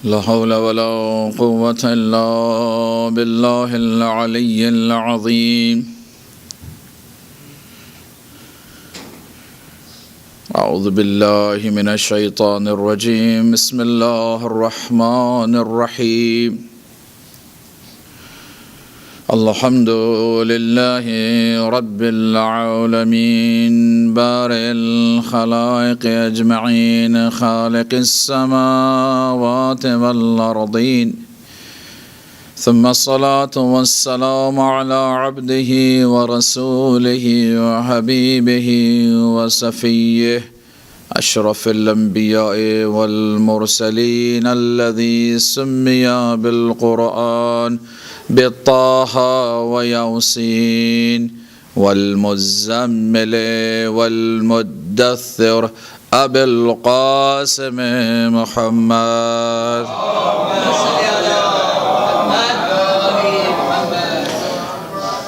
لا حول ولا قوة إلا بالله العلي العظيم. أعوذ بالله من الشيطان الرجيم. بسم الله الرحمن الرحيم. الحمد لله رب العالمين، بارئ الخلائق أجمعين، خالق السماوات والأرضين، ثم الصلاة والسلام على عبده ورسوله وحبيبه وصفيه أشرف الأنبياء والمرسلين، الذي سمي بالقرآن بطه وياسين والمزمل والمدثر أبي القاسم محمد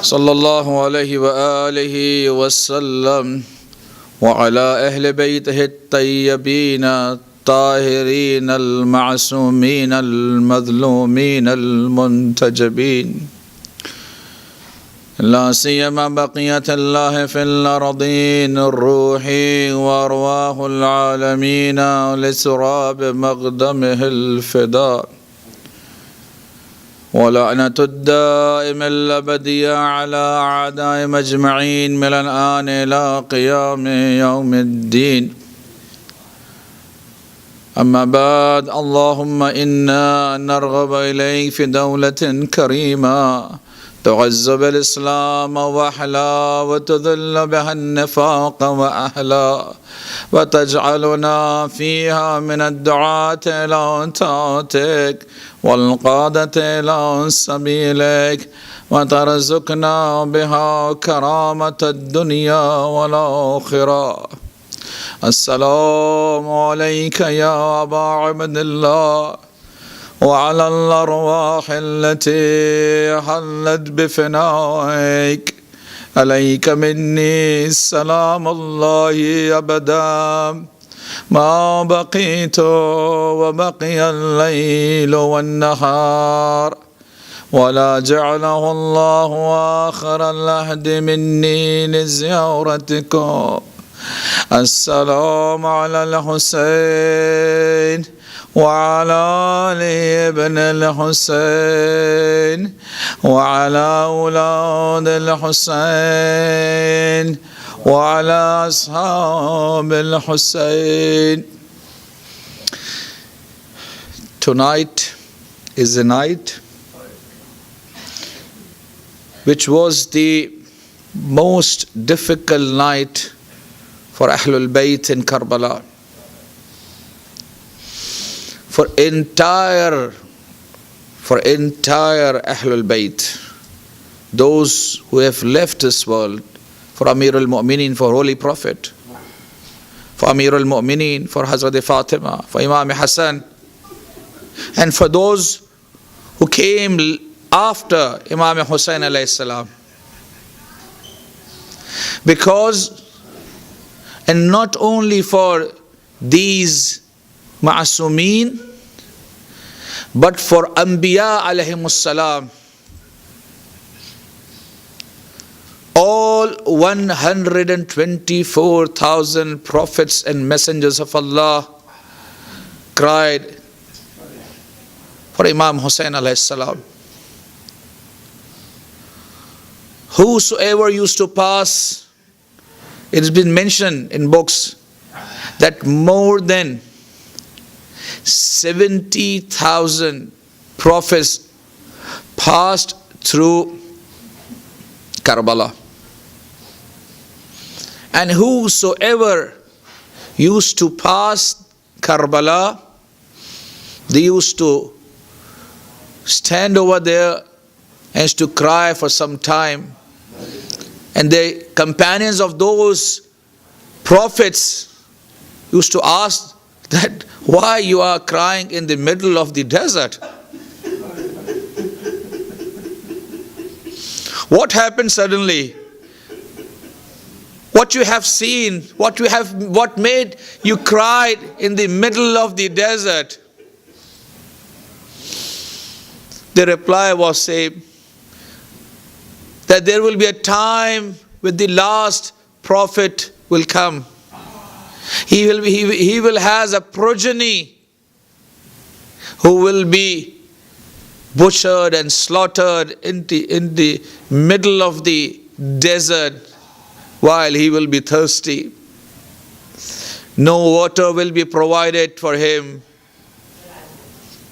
صلى الله عليه وآله وسلم، وعلى أهل بيته الطيبين الطاهرين المعصومين المظلومين المنتجبين، لا سيما بقية الله في الأرضين، الروح وأرواح العالمين لسراب مقدمه الفداء، ولعنة الدائم الأبدية على أعدائهم أجمعين من الآن إلى قيام يوم الدين. أما بعد، اللهم إنا نرغب إليك في دولة كريمة تعز بالإسلام وأحلى، وتذل بها النفاق وأهلا، وتجعلنا فيها من الدعاة إلى طاعتك والقادة إلى سبيلك، وترزقنا بها كرامة الدنيا والآخرة. السلام عليك يا أبا عبد الله، وعلى الأرواح التي حلت بفنائك، عليك مني سلام الله أبدا ما بقيت وبقي الليل والنهار، ولا جعله الله آخر العهد مني لزيارتكم. السلام على الحسين وعلى آل ابن الحسين وعلى أولاد الحسين وعلى أصحاب الحسين. Tonight is a night which was the most difficult night for Ahlul Bayt in Karbala. For entire Ahlul Bayt, those who have left this world, for Amir al-Mu'mineen, for Holy Prophet, for Amir al-Mu'mineen, for Hazrat Fatima, for Imam Hussain, and for those who came after Imam Hussain alayhi salam. Because, and not only for these ma'asumeen, but for Anbiya alayhimus salam, all 124,000 prophets and messengers of Allah cried for Imam Hussain alayhi salam. Whosoever used to pass, it has been mentioned in books that more than 70,000 prophets passed through Karbala. And whosoever used to pass Karbala, they used to stand over there and used to cry for some time. And the companions of those prophets used to ask that, why you are crying in the middle of the desert? What happened suddenly? What you have seen, what made you cry in the middle of the desert? The reply was same, that there will be a time when the last prophet will come. He will has a progeny who will be butchered and slaughtered in the middle of the desert while he will be thirsty. No water will be provided for him,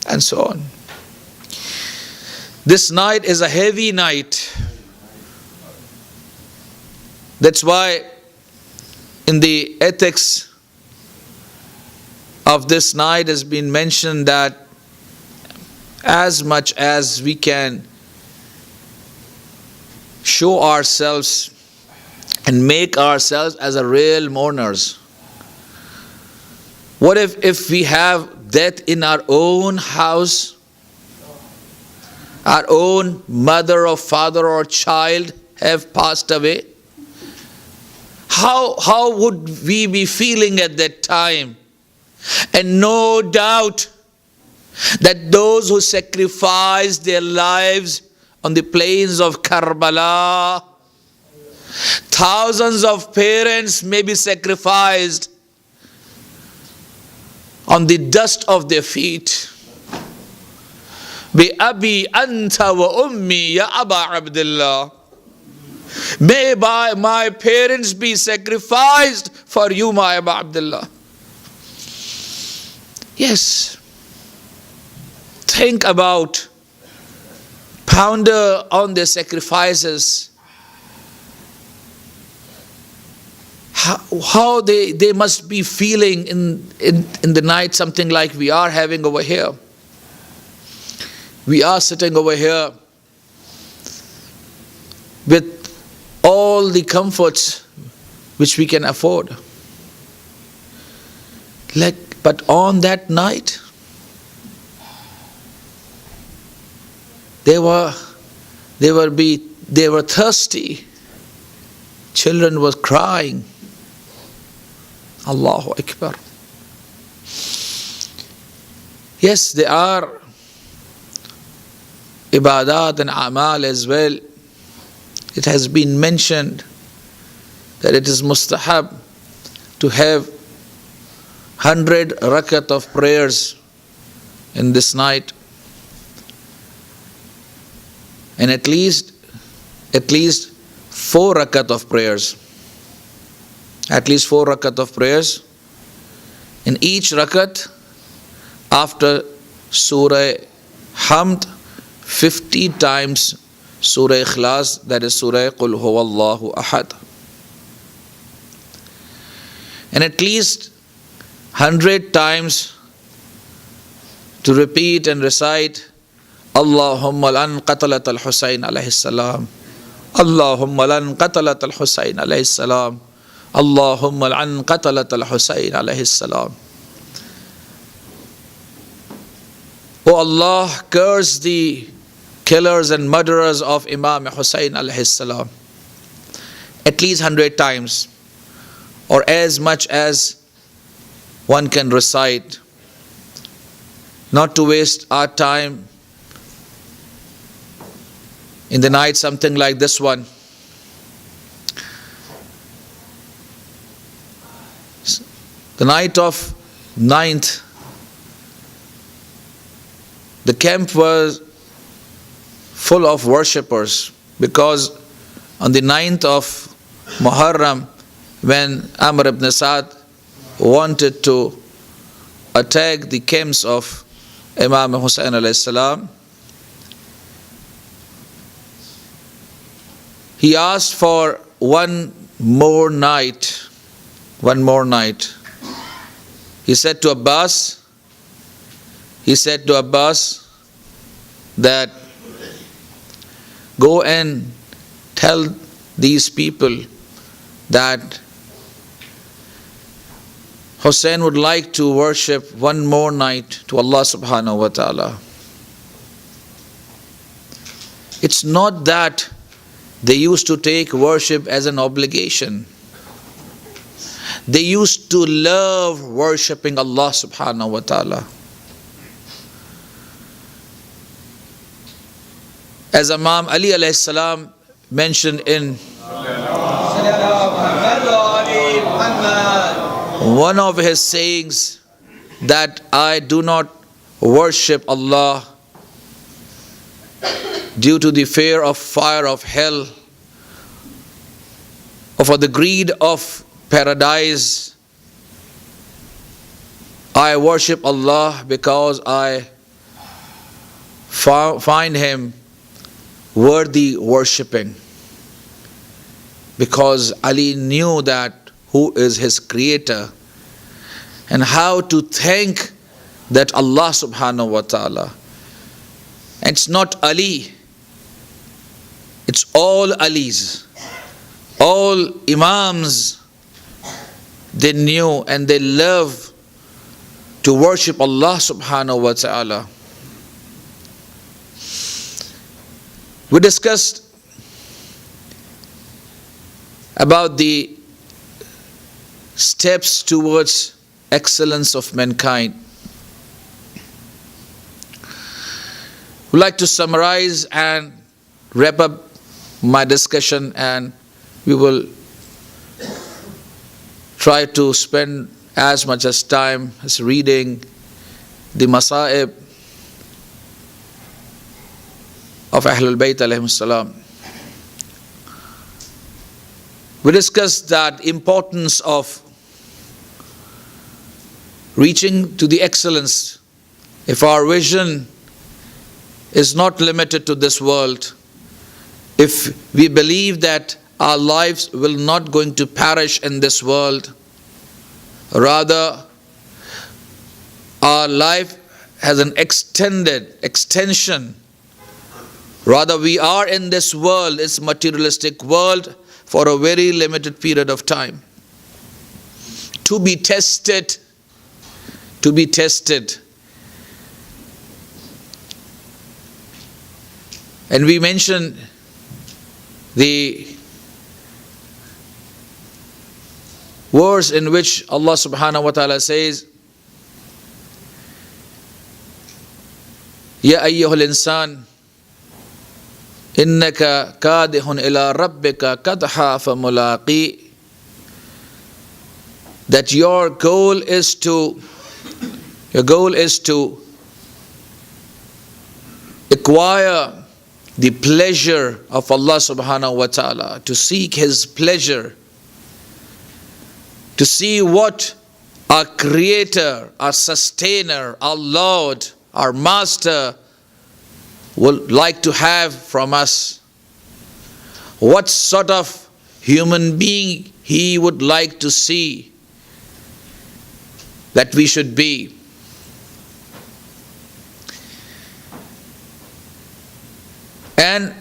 and so on. This night is a heavy night. That's why in the ethics of this night has been mentioned that as much as we can show ourselves and make ourselves as a real mourners. What if we have death in our own house, our own mother or father or child have passed away? How would we be feeling at that time? And no doubt that those who sacrificed their lives on the plains of Karbala, thousands of parents may be sacrificed on the dust of their feet. Bi abi anta wa ummi ya Aba Abdullah. May my parents be sacrificed for you, my Aba Abdullah. Yes. Think about, ponder on their sacrifices. How they must be feeling in the night, something like we are having over here. We are sitting over here with all the comforts which we can afford. But on that night, they were thirsty. Children were crying. Allahu Akbar. Yes, there are ibadat and amal as well. It has been mentioned that it is mustahab to have 100 rakat of prayers in this night, and at least 4 rakat of prayers. At least 4 rakat of prayers. In each rakat, after Surah Hamd, 50 times Surah Ikhlas, that is Surah Qul Huwallahu Ahad. And at least 100 times to repeat and recite Allahumma lan qatalat al-Hussain alayhi salam. Allahumma lan qatalat al-Hussain alayhi salam. Allahumma lan qatalat al-Hussain alayhi salam. O Allah, curse the killers and murderers of Imam Hussain alayhi salam. At least 100 times, or as much as one can recite, not to waste our time in the night, something like this one. The night of 9th, the camp was full of worshippers, because on the 9th of Muharram, when Amr ibn Sa'd wanted to attack the camps of Imam Hussain alayhi salam, he asked for one more night. He said to Abbas that go and tell these people that Hussain would like to worship one more night to Allah subhanahu wa ta'ala. It's not that they used to take worship as an obligation. They used to love worshipping Allah subhanahu wa ta'ala. As Imam Ali alayhi salam mentioned in one of his sayings, that I do not worship Allah due to the fear of fire of hell or for the greed of paradise. I worship Allah because I find Him worthy worshipping. Because Ali knew that who is his creator and how to thank that Allah subhanahu wa ta'ala. And it's not Ali, it's all Alis, all Imams. They knew and they love to worship Allah subhanahu wa ta'ala. We discussed about the steps towards excellence of mankind. We'd like to summarize and wrap up my discussion, and we will try to spend as much as time as reading the Masa'ib of Ahlul Bayt alayhim salam. We discussed that importance of reaching to the excellence. If our vision is not limited to this world, if we believe that our lives will not going to perish in this world, rather our life has an extension. Rather, we are in this world, this materialistic world, for a very limited period of time. To be tested. And we mentioned the verse in which Allah subhanahu wa ta'ala says, Ya ayyuhal insan, innaka kadihun ila rabbika kadha famulaqi. That your goal is to acquire the pleasure of Allah subhanahu wa ta'ala, to seek His pleasure, to see what our Creator, our Sustainer, our Lord, our Master would like to have from us. What sort of human being He would like to see that we should be. And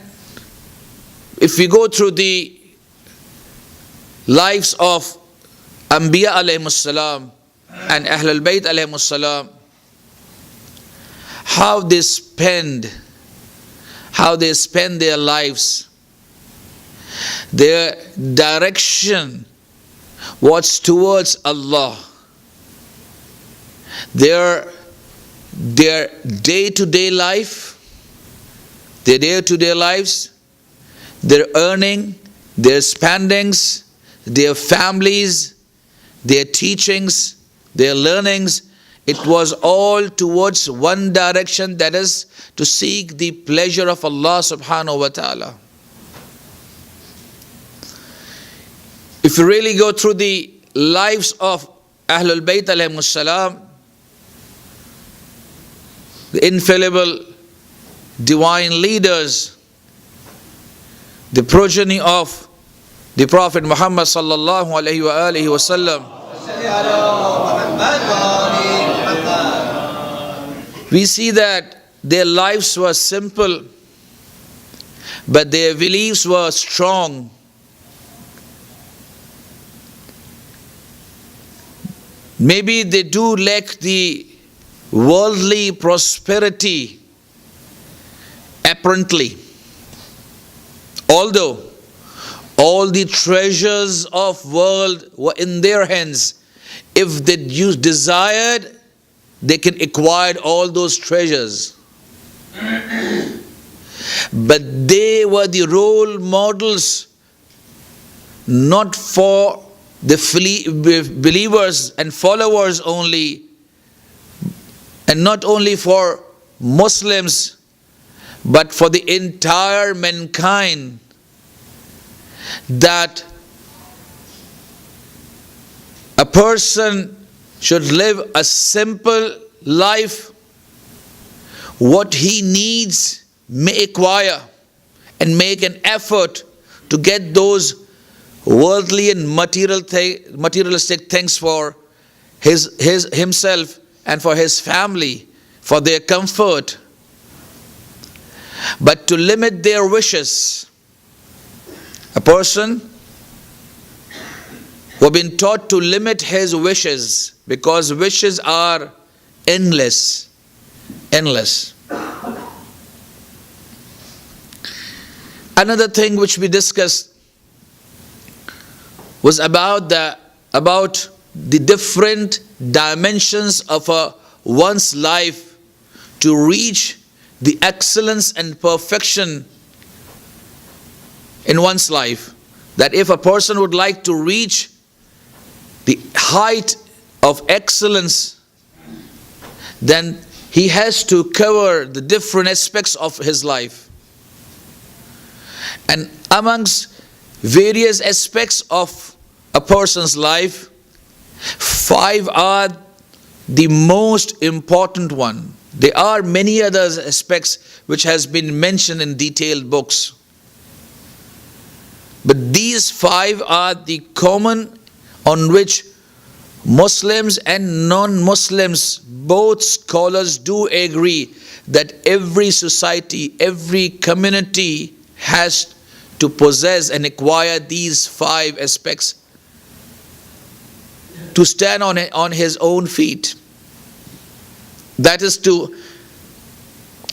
if we go through the lives of Anbiya alayhimus salam and Ahlul Bayt alayhimus salam, how they spend their lives, their direction was towards Allah. Their day-to-day life, their lives, their earning, their spendings, their families, their teachings, their learnings, it was all towards one direction, that is to seek the pleasure of Allah subhanahu wa ta'ala. If you really go through the lives of Ahlul Bayt alayhimus salam, the infallible divine leaders, the progeny of the Prophet Muhammad sallallahu alayhi wa alihi wa sallam, we see that their lives were simple, but their beliefs were strong. Maybe they do lack the worldly prosperity apparently, although all the treasures of world were in their hands. If they desired, they can acquire all those treasures. But they were the role models not for the believers and followers only, and not only for Muslims, but for the entire mankind, that a person should live a simple life. What he needs may acquire, and make an effort to get those worldly and materialistic things for himself and for his family, for their comfort. But to limit their wishes, a person who have been taught to limit his wishes, because wishes are endless. Another thing which we discussed was about the different dimensions of one's life to reach the excellence and perfection in one's life. That if a person would like to reach the height of excellence, then he has to cover the different aspects of his life. And amongst various aspects of a person's life, 5 are the most important one. There are many other aspects which has been mentioned in detailed books. But these 5 are the common on which Muslims and non-Muslims, both scholars do agree that every society, every community has to possess and acquire these 5 aspects to stand on his own feet. That is to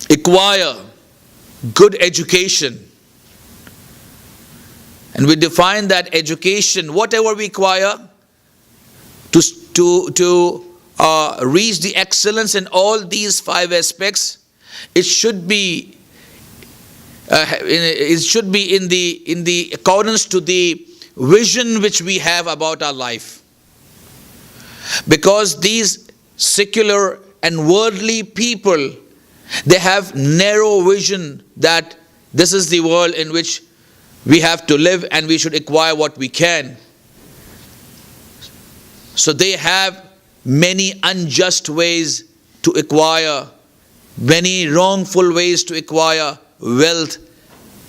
acquire good education. And we define that education, whatever we acquire, to reach the excellence in all these 5 aspects, it should be in the accordance to the vision which we have about our life. Because these secular and worldly people, they have narrow vision that this is the world in which we have to live and we should acquire what we can. So they have many unjust ways to acquire, many wrongful ways to acquire wealth,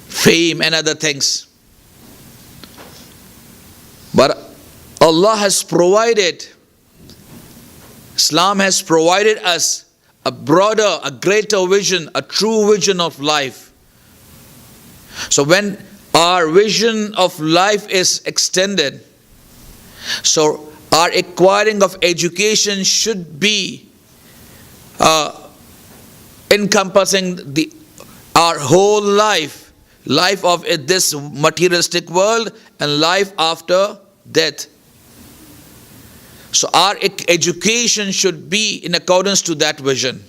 fame and other things. But Allah has provided, Islam has provided us a broader, a greater vision, a true vision of life. So when our vision of life is extended, so our acquiring of education should be encompassing our whole life of this materialistic world and life after death. So our education should be in accordance to that vision.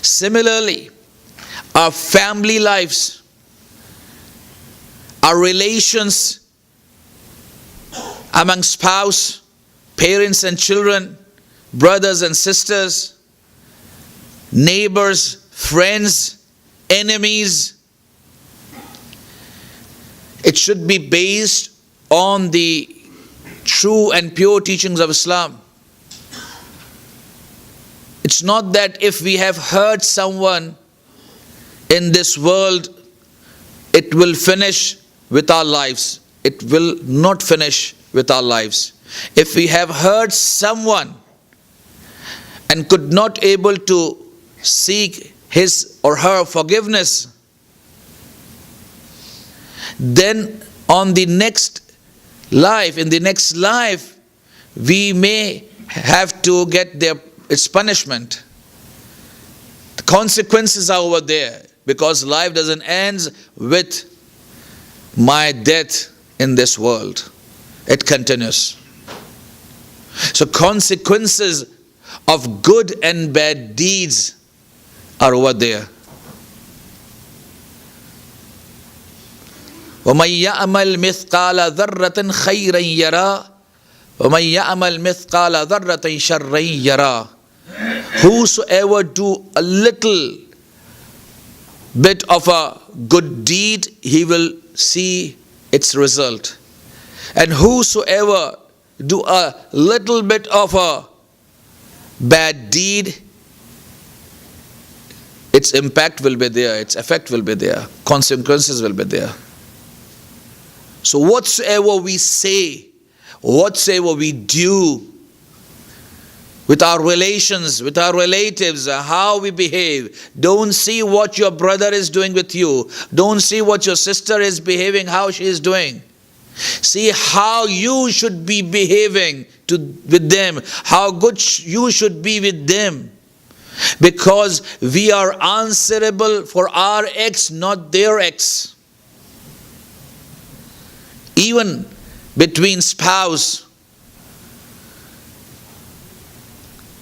Similarly, our family lives, our relations among spouse, parents and children, brothers and sisters, neighbors, friends, enemies, it should be based on the true and pure teachings of Islam. It's not that if we have hurt someone in this world, it will finish with our lives. It will not finish with our lives. If we have hurt someone and could not able to seek his or her forgiveness, then on the next life, in the next life, we may have to get its punishment. The consequences are over there, because life doesn't end with my death in this world. It continues. So consequences of good and bad deeds are over there. وَمَن يَعْمَلْ مِثْقَالَ ذَرَّةٍ خَيْرًا يَرَى وَمَن يَعْمَلْ مِثْقَالَ ذَرَّةٍ شَرًّا يَرَى. Whosoever do a little bit of a good deed, he will see its result. And whosoever do a little bit of a bad deed, its impact will be there, its effect will be there, consequences will be there. So whatsoever we say, whatsoever we do with our relations, with our relatives, how we behave, don't see what your brother is doing with you. Don't see what your sister is behaving, how she is doing. See how you should be behaving with them, how good you should be with them. Because we are answerable for our acts, not their acts. Even between spouse,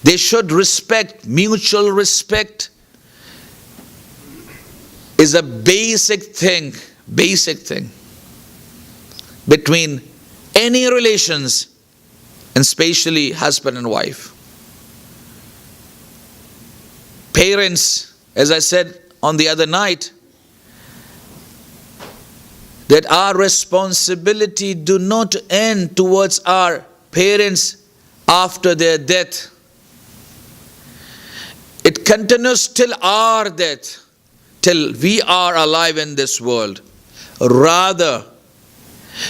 they should respect. Mutual respect is a basic thing between any relations, and especially husband and wife. Parents, as I said on the other night, that our responsibility do not end towards our parents after their death. It continues till our death, till we are alive in this world. Rather,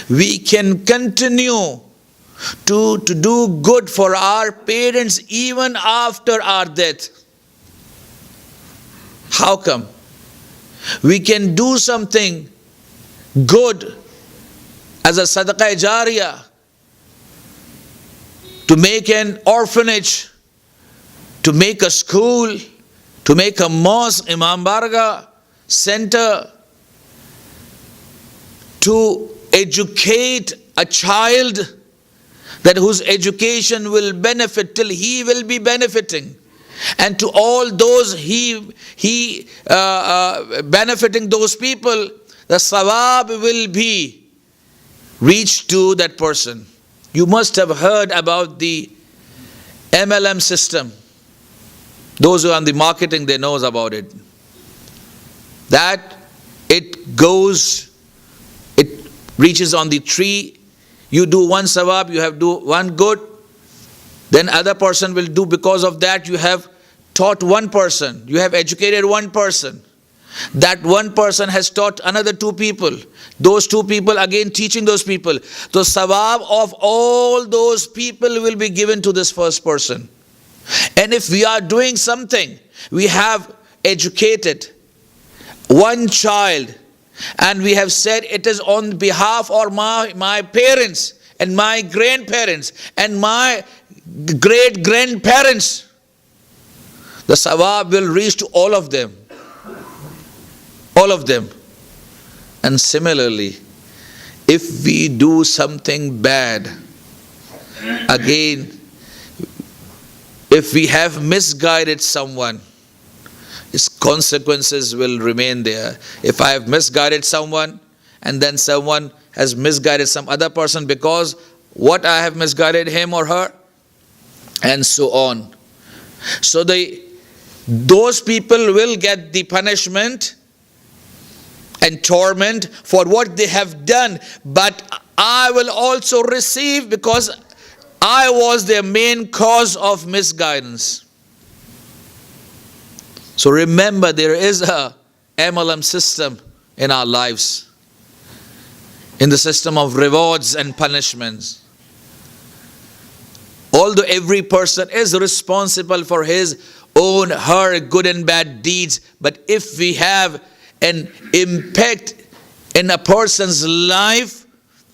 we can continue to do good for our parents even after our death. How come? We can do something good as a sadaqah jariyah, to make an orphanage, to make a school, to make a mosque, Imam Barga center, to educate a child that whose education will benefit till he will be benefiting, and to all those he benefiting those people, the sawab will be reached to that person. You must have heard about the MLM system. Those who are in the marketing, they knows about it. That it reaches on the tree. You do one sawab, you have do one good, then other person will do. Because of that, you have taught one person, you have educated one person. That one person has taught another two people. Those two people again teaching those people. The sawab of all those people will be given to this first person. And if we are doing something, we have educated one child, and we have said it is on behalf of my parents and my grandparents and my great grandparents, the sawab will reach to all of them. All of them. And similarly, if we do something bad, again, if we have misguided someone, its consequences will remain there. If I have misguided someone, and then someone has misguided some other person because what I have misguided him or her, and so on. So those people will get the punishment and torment for what they have done, but I will also receive because I was their main cause of misguidance. So remember, there is a MLM system in our lives, in the system of rewards and punishments. Although every person is responsible for his own, her good and bad deeds, but if we have an impact in a person's life,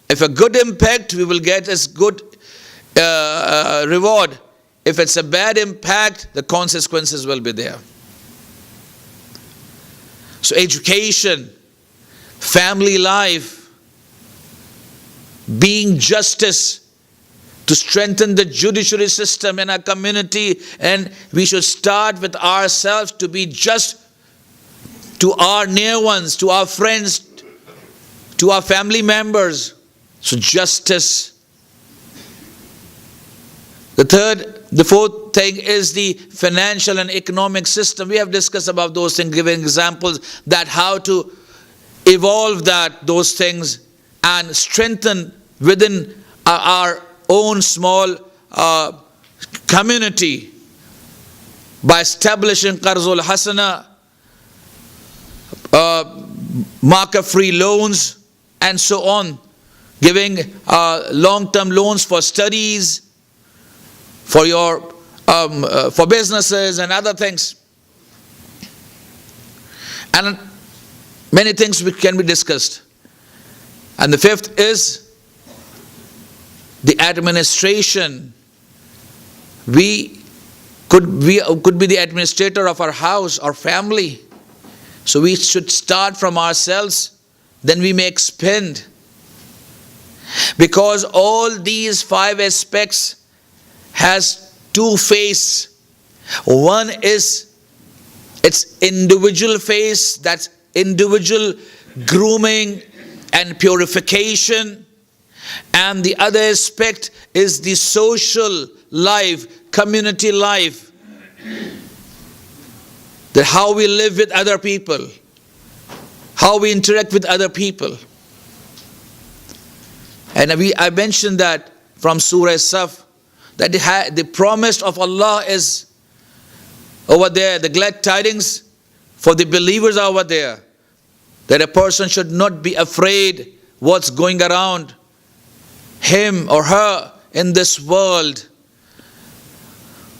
if a good impact, we will get as good reward. If it's a bad impact, the consequences will be there. So education, family life, being justice, to strengthen the judiciary system in our community, and we should start with ourselves to be just to our near ones, to our friends, to our family members. So justice. The fourth thing is the financial and economic system. We have discussed about those things, giving examples that how to evolve those things and strengthen within our own small community by establishing Qarzul Hasana, market-free loans, and so on, giving long-term loans for studies, for your for businesses and other things, and many things which can be discussed. And the fifth is the administration. We could be the administrator of our house or family. So we should start from ourselves, then we may expand. Because all these five aspects has two faces. One is its individual face, that's individual grooming and purification. And the other aspect is the social life, community life. That how we live with other people, how we interact with other people. And I mentioned that from Surah Saf, that the promise of Allah is over there, the glad tidings for the believers are over there, that a person should not be afraid what's going around him or her in this world.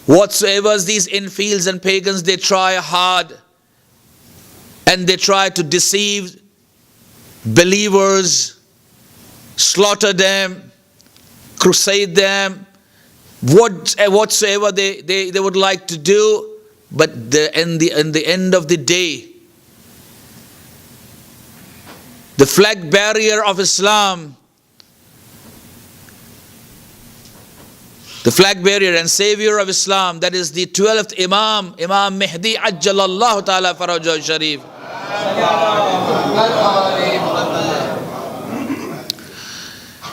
Whatsoever these infidels and pagans, they try hard and they try to deceive believers, slaughter them, crusade them, whatsoever they would like to do. But in the end of the day, the flag bearer of Islam, the flag bearer and savior of Islam, that is the 12th Imam, Imam Mahdi Ajjalallahu Ta'ala Farajah Sharif.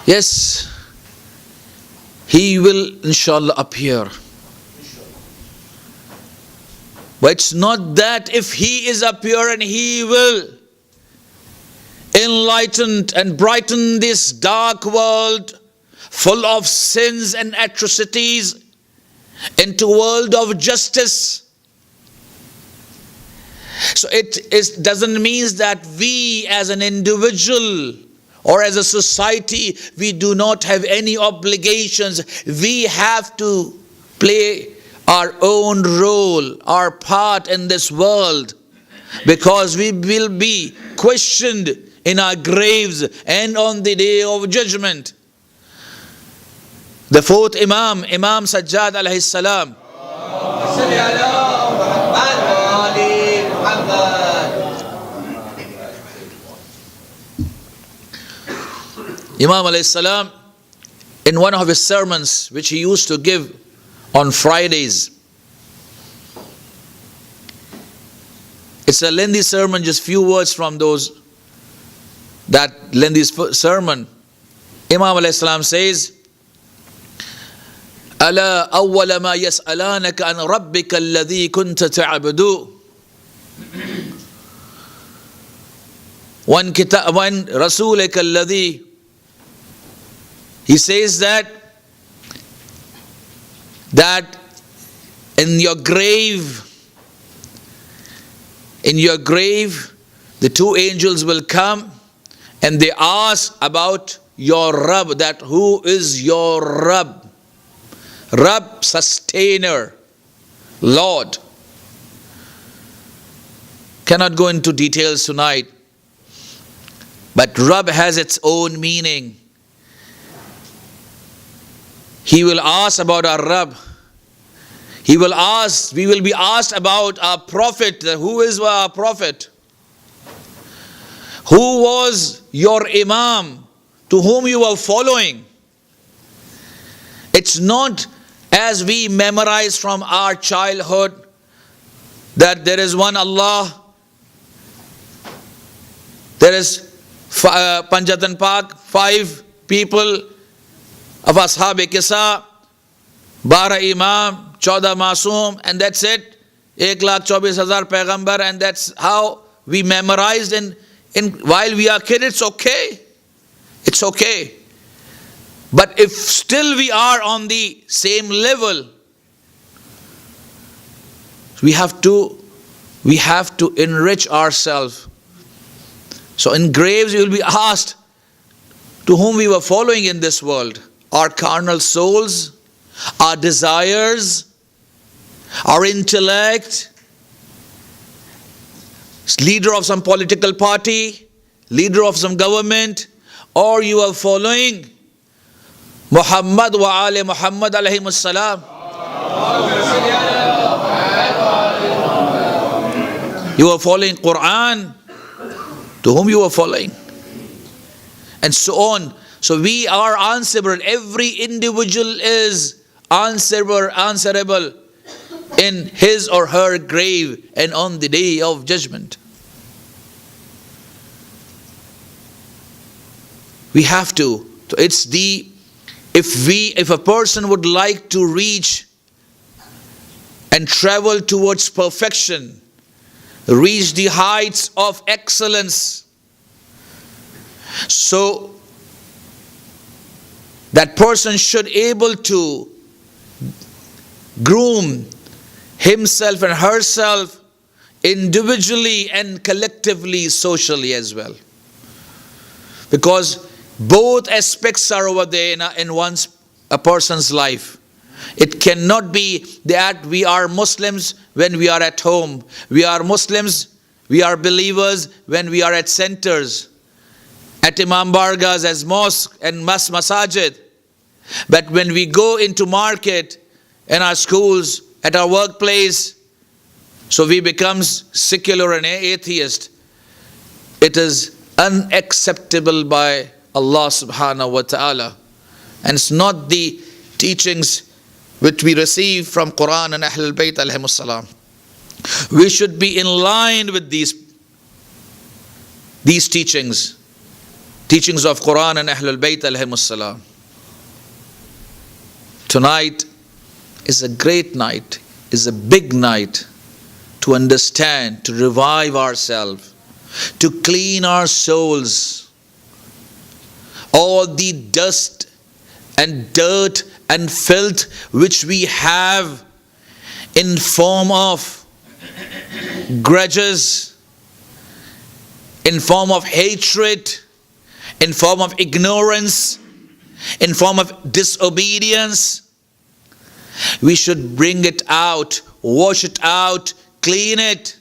Yes, he will inshallah appear. But it's not that if he is appear and he will enlighten and brighten this dark world full of sins and atrocities into a world of justice. So it doesn't mean that we as an individual or as a society, we do not have any obligations. We have to play our own role, our part in this world, because we will be questioned in our graves and on the day of judgment. The fourth Imam, Imam Sajjad alayhi salam. Imam alayhi salam, in one of his sermons which he used to give on Fridays, it's a lengthy sermon, just few words from that lengthy sermon. Imam alayhi salam says, ألا أول ما يسألانك عن ربك الذي كنت تعبد. وعن رسولك الذي, he says that in your grave, the two angels will come and they ask about your Rabb, that who is your Rabb? Rabb, sustainer, Lord. Cannot go into details tonight, but Rabb has its own meaning. He will ask about our Rabb. We will be asked about our Prophet. Who is our Prophet? Who was your Imam? To whom you were following? It's not as we memorize from our childhood that there is one Allah, there is Panjatan Park, 5 people of Ashab-e Kisa, 12 Imam, 14 Masoom, and that's it. 1,24,000 Paighambar, and that's how we memorized. And while we are kids, it's okay. It's okay. But if still we are on the same level, we have to enrich ourselves. So in graves you will be asked to whom we were following in this world. Our carnal souls, our desires, our intellect, leader of some political party, leader of some government, or you are following Muhammad wa ali Muhammad alayhimus salam. You are following Quran. To whom you are following? And so on. So we are answerable. Every individual is answerable in his or her grave and on the day of judgment. We have to. So it's the, if a person would like to reach and travel towards perfection, reach the heights of excellence, so that person should able to groom himself and herself individually and collectively, socially as well. Because both aspects are over there in a person's life. It cannot be that we are Muslims when we are at home. We are Muslims, we are believers when we are at centers, at Imam Bargas, as mosque and masajid. But when we go into market, in our schools, at our workplace, so we become secular and atheist. It is unacceptable by Allah subhanahu wa ta'ala. And it's not the teachings which we receive from Quran and Ahlul Bayt alayhimus salam. We should be in line with these teachings of Quran and Ahlul Bayt alayhimus salam. Tonight is a great night, is a big night to understand, to revive ourselves, to clean our souls. All the dust and dirt and filth which we have in form of grudges, in form of hatred, in form of ignorance, in form of disobedience, we should bring it out, wash it out, clean it.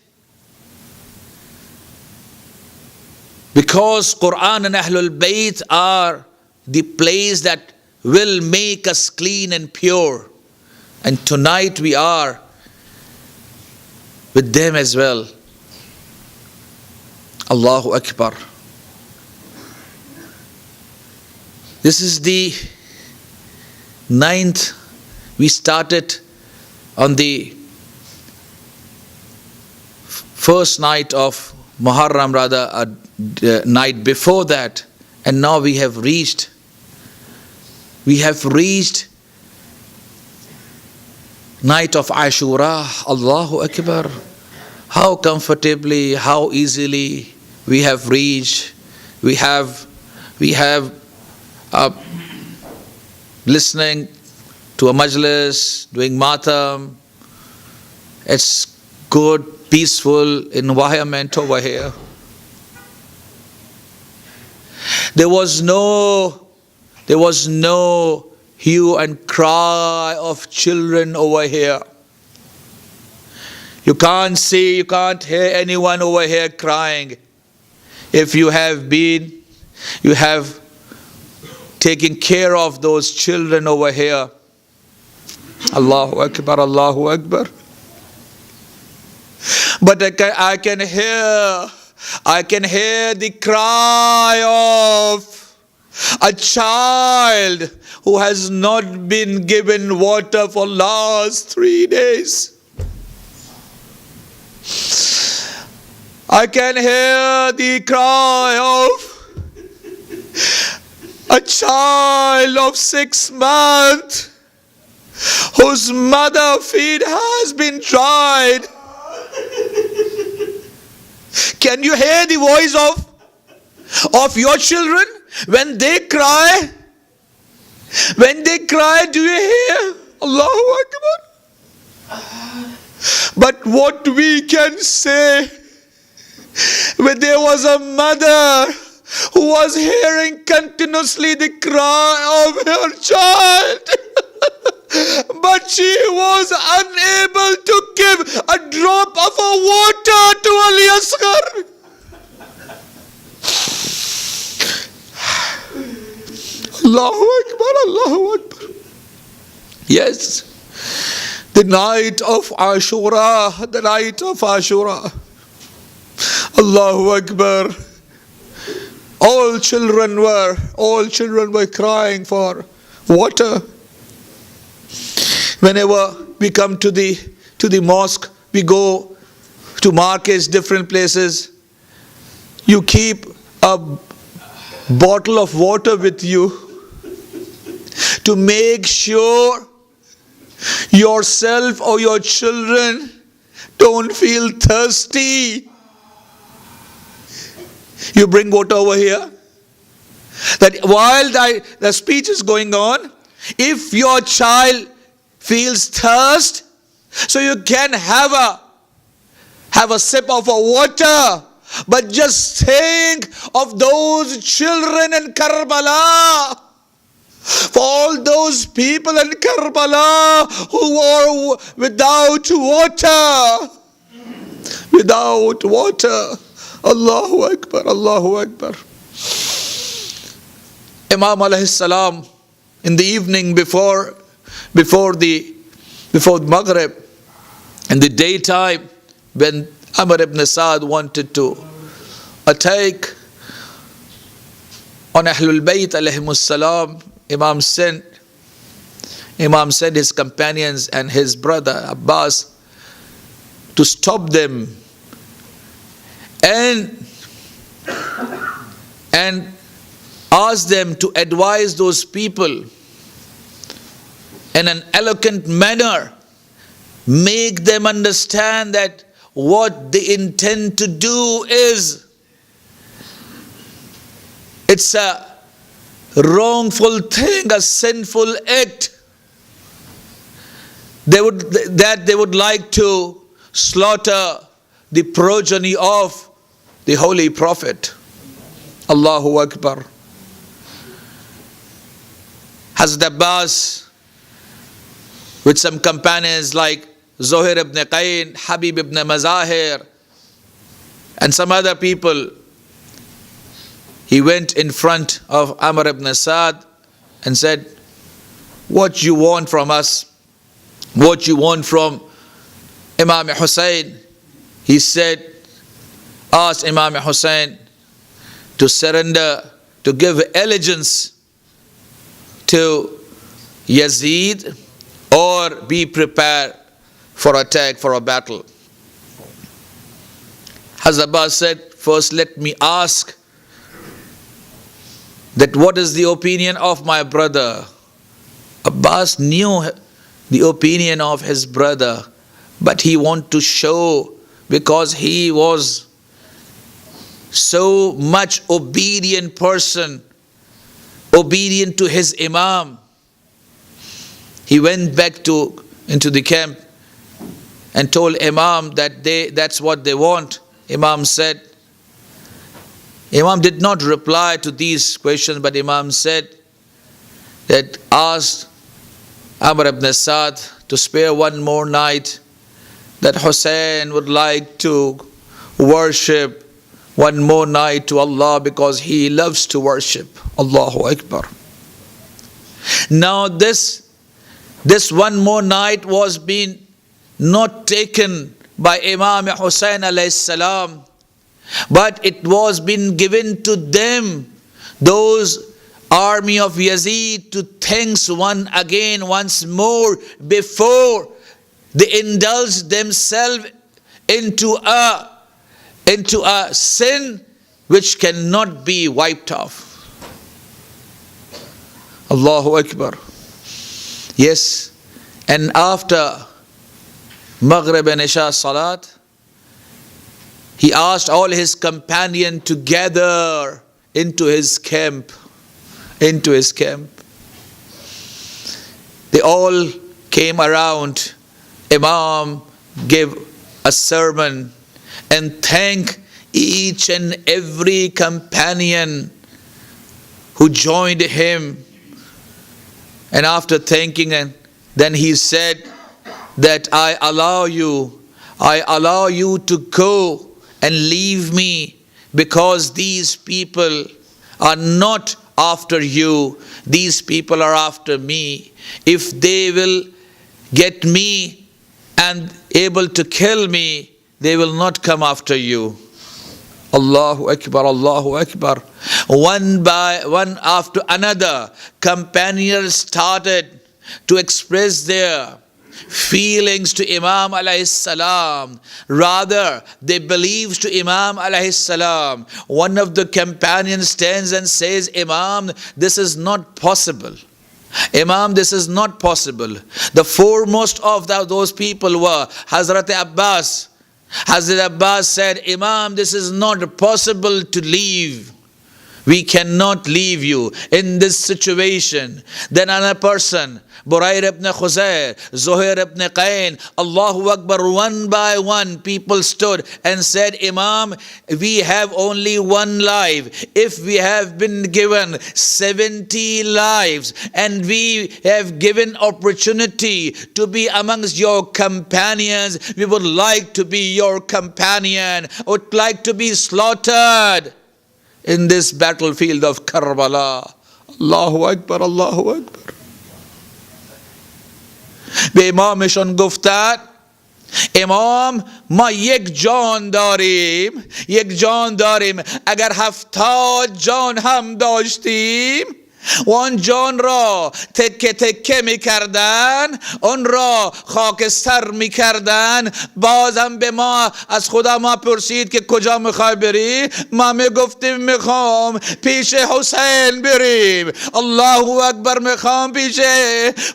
Because Quran and Ahlul Bayt are the place that will make us clean and pure. And tonight we are with them as well. Allahu Akbar. This is the 9th. We started on the first night of Muharram, rather a night before that, and now we have reached night of Ashura. Allahu Akbar. How comfortably, how easily we have reached. We have listening to a majlis, doing matam. It's good, peaceful environment over here. There was no hue and cry of children over here. You can't see, you can't hear anyone over here crying. If you have taken care of those children over here. Allahu Akbar, Allahu Akbar. But I can hear the cry of a child who has not been given water for last 3 days. I can hear the cry of A child of 6 months whose mother feed has been dried. Can you hear the voice of your children when they cry? When they cry, do you hear? Allahu Akbar. But what we can say, when there was a mother who was hearing continuously the cry of her child, but she was unable to give a drop of water to Ali Asghar. Allahu Akbar, Allahu Akbar. Yes, the night of Ashura, the night of Ashura. Allahu Akbar. All children were crying for water. Whenever we come to the mosque, we go to markets, different places. You keep a bottle of water with you to make sure yourself or your children don't feel thirsty. You bring water over here. That while the speech is going on, if your child feels thirst, so you can have a sip of water. But just think of those children in Karbala. For all those people in Karbala who were without water. Without water. Allahu Akbar, Allahu Akbar. Imam alayhi salam, in the evening before Maghrib, in the daytime, when Amr ibn Sa'd wanted to attack on Ahlul Bayt alayhimus salam, Imam sent his companions and his brother Abbas to stop them and ask them to advise those people in an eloquent manner, make them understand that what they intend to do is, it's a wrongful thing, a sinful act. They would like to slaughter the progeny of the Holy Prophet. Allahu Akbar. Hazrat Abbas, with some companions like Zuhair ibn Qayn, Habib ibn Mazahir, and some other people, he went in front of Amr ibn Sa'd and said, what you want from us? What you want from Imam Hussain? He said, ask Imam Hussain to surrender, to give allegiance to Yazid, or be prepared for attack, for a battle. Hazrat Abbas said, first let me ask that what is the opinion of my brother. Abbas knew the opinion of his brother, but he wanted to show, because he was so much obedient person, obedient to his Imam. He went back into the camp and told Imam that that's what they want. Imam did not reply to these questions, but Imam said that asked Amr ibn Sa'd to spare one more night, that Hussain would like to worship one more night to Allah because he loves to worship. Allahu Akbar. Now this one more night was being not taken by Imam Hussain alayhi salam, but it was been given to them, those army of Yazid, to think once more before they indulge themselves into a sin which cannot be wiped off. Allahu Akbar. Yes, and after Maghrib and Isha Salat, he asked all his companions to gather into his camp. Into his camp. They all came around. Imam gave a sermon and thanked each and every companion who joined him. And after thanking them, then he said that I allow you to go and leave me, because these people are not after you, these people are after me. If they will get me and able to kill me, they will not come after you. Allahu Akbar, Allahu Akbar. One by one after another, companions started to express their feelings to Imam alayhi salam. Rather, they believed to Imam alayhi salam. One of the companions stands and says, Imam, this is not possible. Imam, this is not possible. The foremost of those people were Hazrat Abbas. Hazrat Abbas said, Imam, this is not possible to leave. We cannot leave you in this situation. Then another person, Burair ibn Hussain, Zuhair ibn Qayn, Allahu Akbar, one by one people stood and said, Imam, we have only one life. If we have been given 70 lives and we have given opportunity to be amongst your companions, we would like to be your companion, would like to be slaughtered in this battlefield of Karbala. Allahu Akbar, Allahu Akbar. به امامشون گفتن امام ما یک جان داریم اگر 70 جان هم داشتیم و آن جان را تکه تکه میکردن، آن را خاکستر میکردن، بازم به ما از خدا ما پرسید که کجا میخوای بری؟ ما میگفتیم میخوام پیش حسین بریم. الله اکبر، میخوام پیش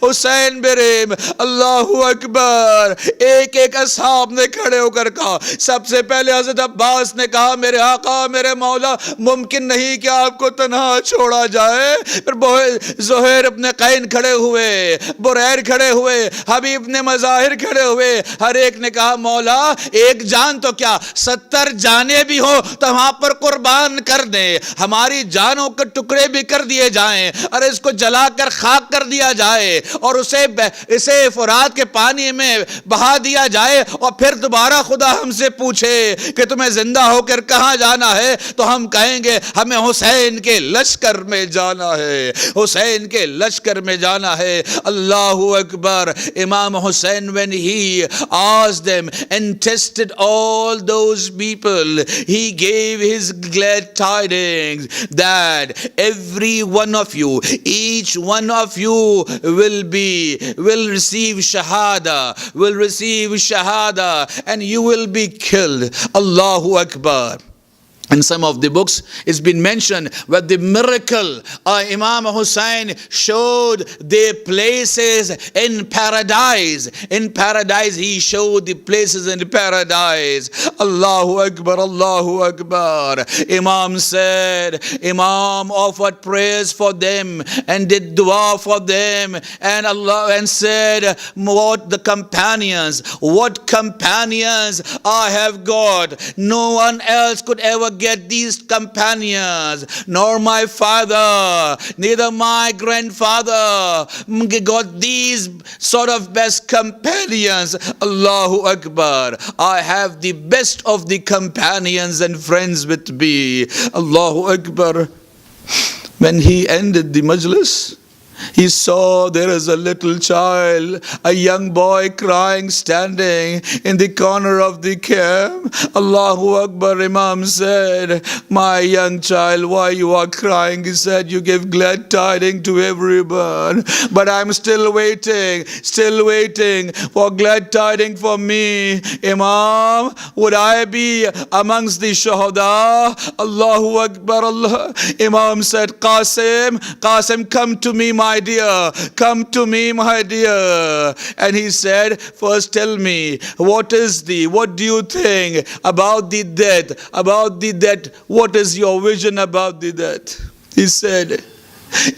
حسین بریم. الله اکبر. ایک اصحاب نے کھڑے ہو کر کہا، سب سے پہلے حضرت عباس نے کہا میرے آقا میرے مولا ممکن نہیں کہ آپ کو تنہا چھوڑا جائے. پھر زہیر ابن قین کھڑے ہوئے، بریر کھڑے ہوئے، حبیب ابن مظاہر کھڑے ہوئے. ہر ایک نے کہا مولا ایک جان تو کیا 70 جانیں بھی ہو تو ہم آپ پر قربان کر دیں، ہماری جانوں کے ٹکڑے بھی کر دیے جائیں اور اس کو جلا کر خاک کر دیا جائے اور اسے فرات کے پانی میں بہا دیا جائے اور پھر دوبارہ خدا ہم سے پوچھے کہ تمہیں زندہ ہو کر کہاں جانا ہے تو ہم کہیں گے ہمیں حسین کے لشکر میں جانا ہے، حسین کے لشکر میں جانا ہے. اللہ اکبر. امام Hussain, when he asked them and tested all those people, he gave his glad tidings that every one of you, each one of you will receive shahada, and you will be killed. Allahu Akbar. In some of the books, it's been mentioned that the miracle Imam Hussain showed the places in paradise. In paradise, he showed the places in paradise. Allahu Akbar, Allahu Akbar. Imam said, Imam offered prayers for them and did dua for them, and Allah and said, what companions I have got. No one else could ever get these companions, nor my father, neither my grandfather got these sort of best companions. Allahu Akbar. I have the best of the companions and friends with me. Allahu Akbar. When he ended the majlis, he saw there is a little child, a young boy crying, standing in the corner of the camp. Allahu Akbar. Imam said, my young child, why you are crying? He said, you give glad tidings to everyone, but I'm still waiting for glad tidings for me. Imam, would I be amongst the shuhada? Allahu Akbar. Allah. Imam said, Qasim, come to me, my my dear, come to me, my dear. And he said, first tell me, what do you think about the death? About the death, what is your vision about the death? He said,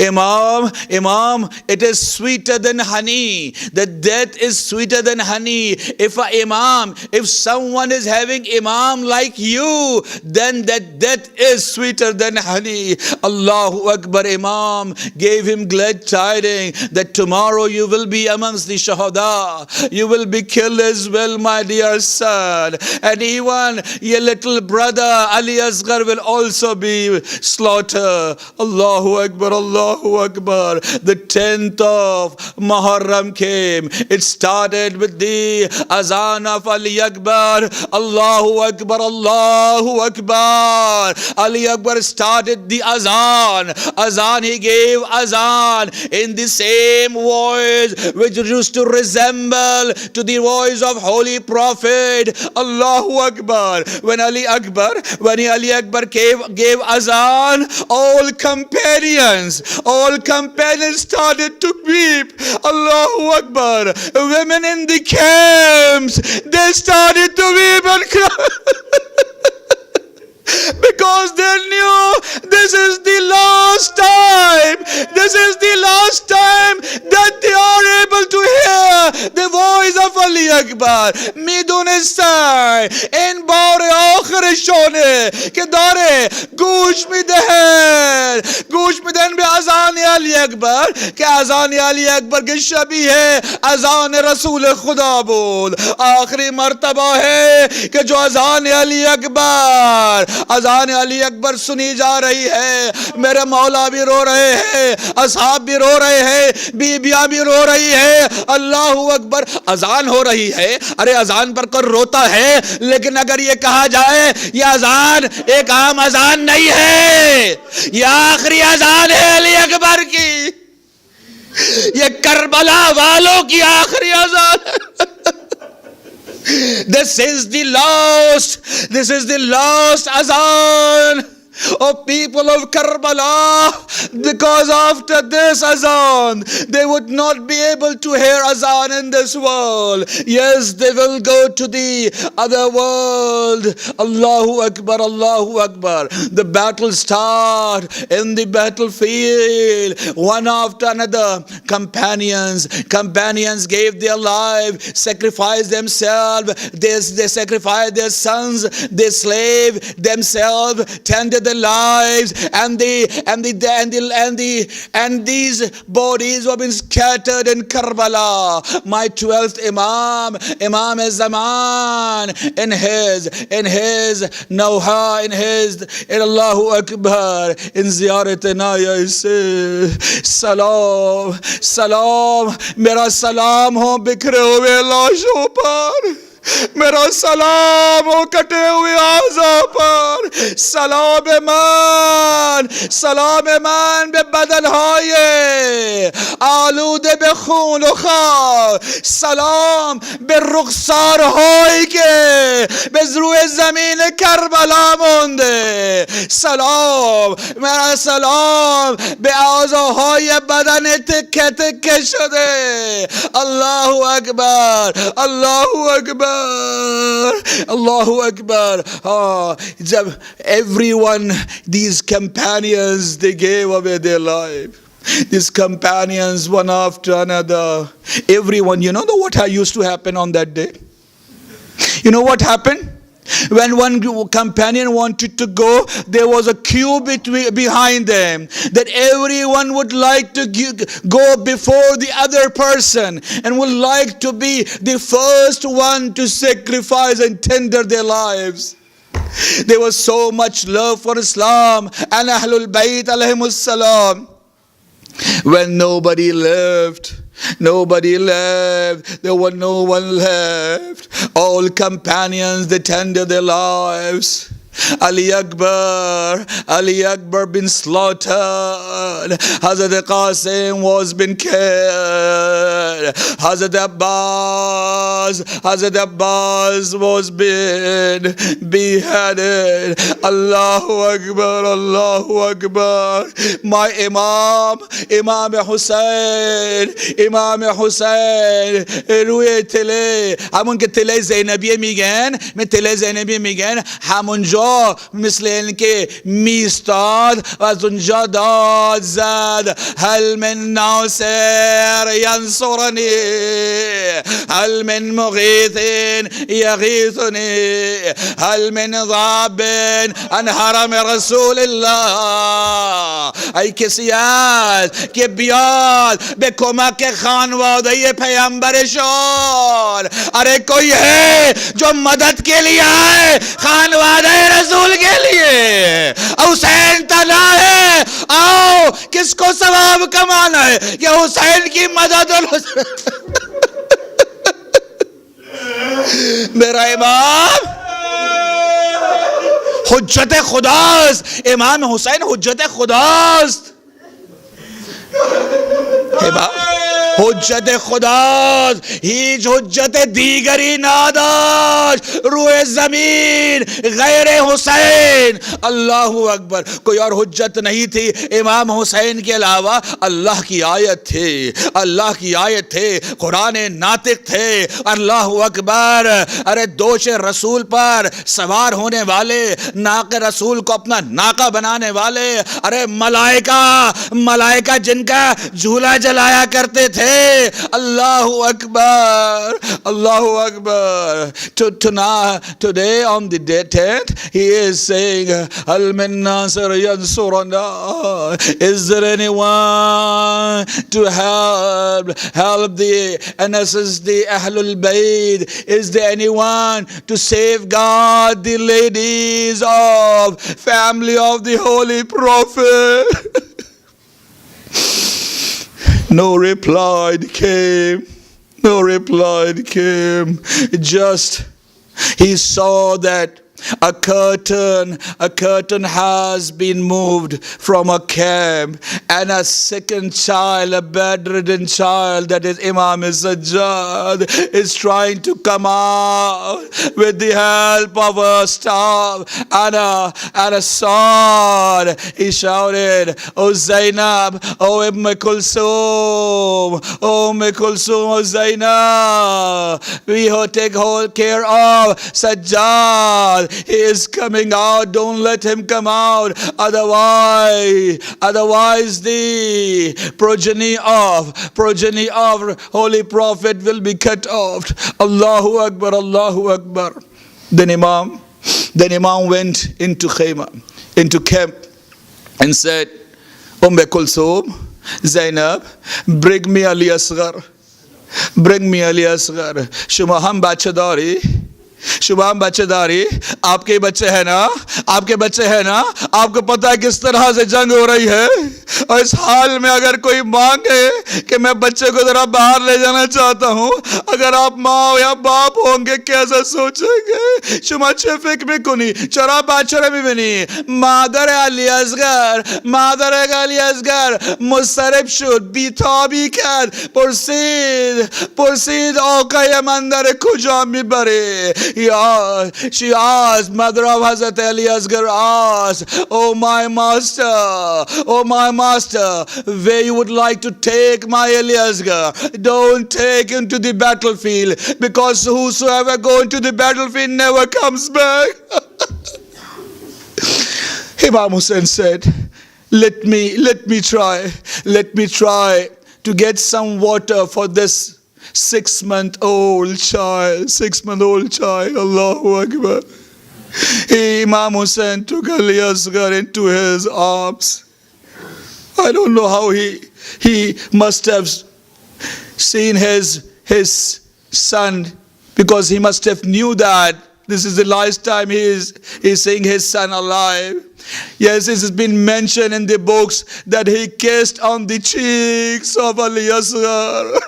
Imam, it is sweeter than honey. The death is sweeter than honey. If someone is having Imam like you, then that death is sweeter than honey. Allahu Akbar. Imam gave him glad tidings that tomorrow you will be amongst the Shahada. You will be killed as well, my dear son. And even your little brother Ali Asghar will also be slaughtered. Allahu Akbar. Allahu Akbar. The 10th of Muharram came. It started with the azan of Ali Akbar. Allahu Akbar. Allahu Akbar. Ali Akbar started the azan. He gave azan in the same voice which used to resemble to the voice of Holy Prophet. Allahu Akbar. When Ali Akbar gave azan, all companions started to weep. Allahu Akbar. Women in the camps, they started to weep and cry. Because they knew this is the last time. This is the last time that they are able to hear the voice of Ali Akbar. میدونستن N بار آخر شونه که داره گوش میدن به اذان علی اکبر که اذان علی اکبر که شبیه اذان رسول خدا بود. آخری مرتبہ ہے کہ جو اذان علی اکبر سنی جا رہی ہے. میرے مولا بھی رو رہے ہیں, اصحاب بھی رو رہے ہیں, بیبیاں بھی رو رہی ہے. اللہ اکبر. اذان ہو رہی ہے. ارے اذان پر کوئی روتا ہے, لیکن اگر یہ کہا جائے یہ اذان ایک عام اذان نہیں ہے, یہ آخری اذان ہے علی اکبر کی, یہ کربلا والوں کی آخری اذان ہے. This is the last azan of people of Karbala, because after this azan they would not be able to hear azan in this world. Yes, they will go to the other world. Allahu Akbar, Allahu Akbar. The battle start in the battlefield. One after another, companions gave their life, sacrificed themselves. They sacrificed their sons, they slave themselves, tended their lives, and these bodies were being scattered in Karbala. My 12th Imam Az-Zaman, in his Nauha, in Allahu Akbar, in Ziyarat-e-Naya, salam, mera salam ho bikhre hue laashon par, मेरा सलाम हो कटे हुए आज़ा पर. सलाम मान به بدنهای آلوده به خون و خاک. سلام به رخسارهایی که به روی زمین کربلا مونده. سلام به اعضاهای بدن تکه تکه شده. الله اکبر، الله اکبر، Allahu Akbar. Everyone, these companions, they gave away their life. These companions, one after another. Everyone, you know what used to happen on that day? You know what happened? When one companion wanted to go, there was a queue behind them, that everyone would like to go before the other person and would like to be the first one to sacrifice and tender their lives. There was so much love for Islam and Ahlul Bayt alayhimus salam. When nobody left, there was no one left. All companions, they tended their lives. Ali Akbar been slaughtered. Hazrat Qasim was been killed. Hazrat Abbas Abbas was being beheaded. Allahu Akbar, Allahu Akbar. My Imam Hussain روی تله، همون که تله زینبیه میگن، من تله زینبیه میگن، همونجا مثل N که میستاد و از اونجا داد زد هل من ناصر ینصرنی هل من مغیث یغیثنی هل من ضاب عن حرم رسول الله. ای کسی است که بیاد به کمک خانواده پیامبرشون. ارے کوئی ہے جو مدد کے لیے آئے خانواده رسول کے لیے. حسین تنہا ہے، آؤ کس کو ثواب کمانا ہے؟ یہ حسین کی مدد. میرا امام حجت خداست، امام حسین حجت خداست. حجت خداست، هیچ حجت دیگری نداشت روی زمین غیر حسین. اللہ اکبر. کوئی اور حجت نہیں تھی امام حسین کے علاوہ. اللہ کی آیت تھی، اللہ کی آیت تھی، قرآن ناطق تھے. اللہ اکبر. ارے دوش رسول پر سوار ہونے والے، ناقہ رسول کو اپنا ناقہ بنانے والے، ارے ملائکہ جن کا جھولا جلایا کرتے تھے. اللہ اکبر، اللہ اکبر. Today on the day 10th, he is saying, Hal min nasir yansurana. Is there anyone to help the NSS, the Ahlul Bayt? Is there anyone to safeguard the ladies of family of the Holy Prophet? No reply came. No reply came. Just he saw that a curtain has been moved from a camp, and a second child, a bedridden child, that is Imam Sajjad, is trying to come out with the help of a staff and a sword. He shouted, "Oh Zainab, oh Ibn Kulsum, oh Umm Kulsum, oh Zainab, we take whole care of Sajjad. He is coming out. Don't let him come out. Otherwise the progeny of Holy Prophet will be cut off." Allahu Akbar, Allahu Akbar. Then Imam went into camp and said, Kulsum, Zainab, bring me Ali Asghar. Bring me Ali Asghar. Shuma ham bachadari, आपके बच्चे हैं ना, आपको पता है किस तरह से जंग हो रही है, और इस हाल में अगर कोई मांगे कि मैं बच्चे को जरा बाहर ले जाना चाहता हूँ, अगर आप माँ या बाप होंगे कैसा सोचेंगे? शुमा चेफिक में कुनी चरा बाचरे में बनी मादर अली असगर मुसरब शुद بیتابی کرد پرسید آقای من در کجا میبره. She asked, mother of Hazrat Ali Asghar asked, oh my master, where you would like to take my Ali Asghar? Don't take him to the battlefield, because whosoever go into the battlefield never comes back. Imam Hussain said, let me try to get some water for this 6-month-old child. Allahu Akbar. Imam Hussain took Ali Asghar into his arms. I don't know how he must have seen his son, because he must have knew that this is the last time he is seeing his son alive. Yes, it has been mentioned in the books that he kissed on the cheeks of Ali Asghar.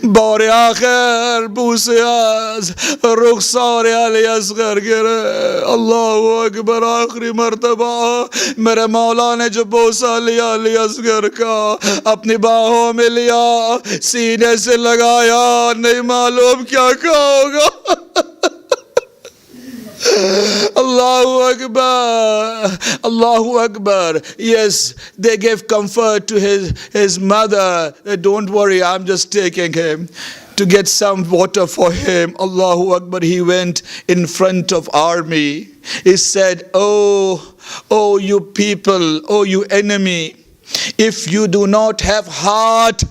بار آخر بوسه از رخسار علی اصغر گره. الله اکبر. آخری مرتبہ میرے مولا نے جو بوسہ لیا علی اصغر کا، اپنی باہوں میں لیا، سینے سے لگایا، نہیں معلوم کیا کہا ہوگا. Allahu Akbar, Allahu Akbar. Yes, they gave comfort to his mother. Don't worry, I'm just taking him to get some water for him. Allahu Akbar. He went in front of army. He said, oh you people, oh you enemy, if you do not have heart,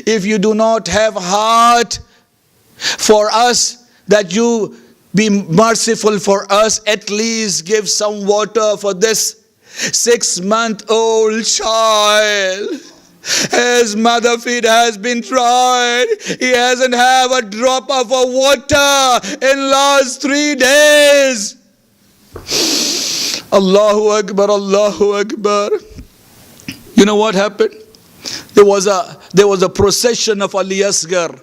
if you do not have heart for us, that you be merciful for us, at least give some water for this 6-month-old child. His mother feed has been tried. He hasn't have a drop of water in last 3 days. Allahu Akbar, Allahu Akbar. You know what happened? There was a procession of Ali Asghar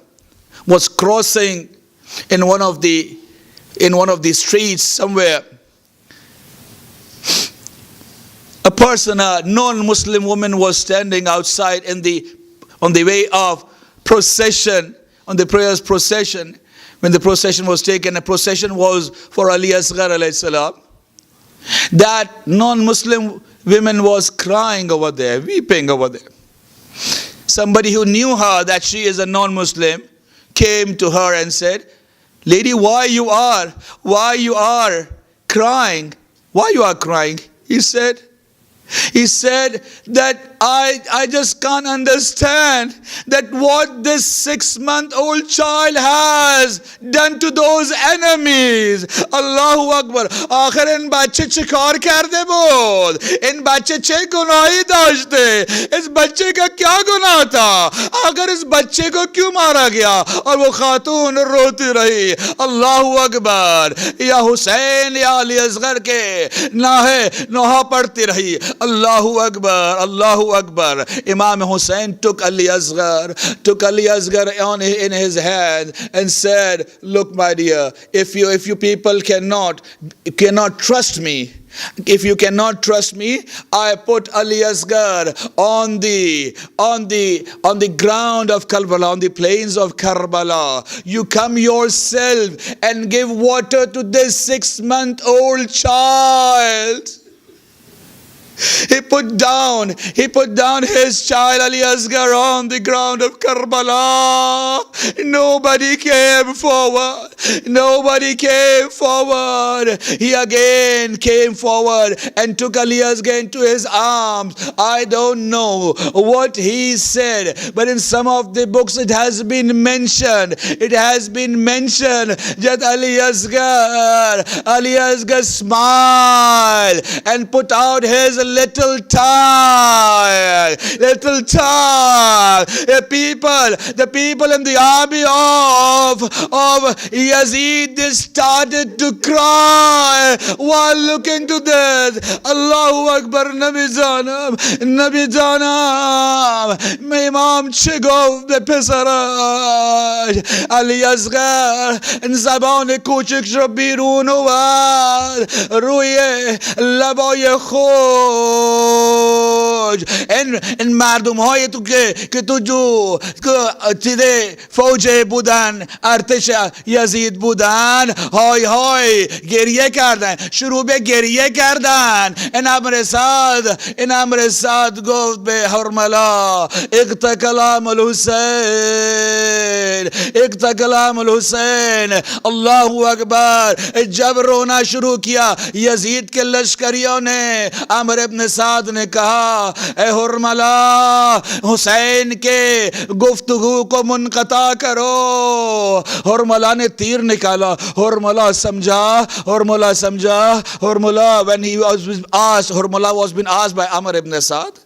was crossing in one of the streets somewhere. A person, a non-Muslim woman, was standing outside on the way of procession, on the prayers procession. When the procession was taken, a procession was for Ali Asghar alayhi salam. That non-Muslim woman was crying over there, weeping over there. Somebody who knew her, that she is a non-Muslim, came to her and said, "Lady, why you are crying? Why you are crying?" He said that I just can't understand that what this 6-month-old child has done to those enemies. Allahu Akbar. آخر in بچه چه کار کرده بود؟ in بچه چه گناهی داشته؟ اس بچه کا کیا گناہ تھا؟ آخر اس بچے کو کیوں مارا گیا؟ اور وہ خاتون روتی رہی. Allahu Akbar. یا حسین یا علی اصغر کے نوحہ پڑھتی رہی. Allahu Akbar, Allahu Akbar. Imam Hussain took Ali Asghar in his hand and said, "Look, my dear, if you people cannot trust me, if you cannot trust me, I put Ali Asghar on the ground of Karbala, on the plains of Karbala. You come yourself and give water to this 6-month-old child." He put down his child Ali Asghar on the ground of Karbala. Nobody came forward. He again came forward and took Ali Asghar into his arms. I don't know what he said, but in some of the books it has been mentioned that Ali Asghar smiled and put out his little tongue. The people in the army of Yazid, they started to cry while looking to this. Allahu Akbar. Nabi Janam, Imam Chigov the Pesaraj, Ali Asghar, and Zaban Kuchik Shabirun Ruye Laboye N مردم های تو که تو جو چیده فوج بودن، ارتش یزید بودن، های گریه کردن، شروع به گریه کردن. این امر سعد گفت به هرملا اقتکلام الحسین. الله اکبر. جب رونا شروع کیا یزید کے لشکریوں نے، عمر ابن سعد نے کہا اے ہرملا حسین کے گفتگو کو منقطع کرو. ہرملا نے تیر نکالا. ہرملا سمجھا. ہرملا when he was asked, Hurmala was being asked by Amr ibn Sa'd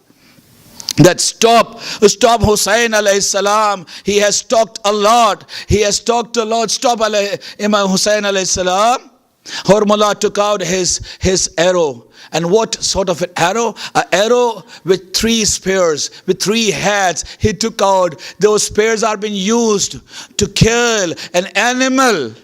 that stop Hussain alayhi salam. He has talked a lot. Stop Imam Hussain alayhi salam. Harmala took out his arrow. And what sort of an arrow? An arrow with 3 spears, with 3 heads. He took out. Those spears are being used to kill an animal.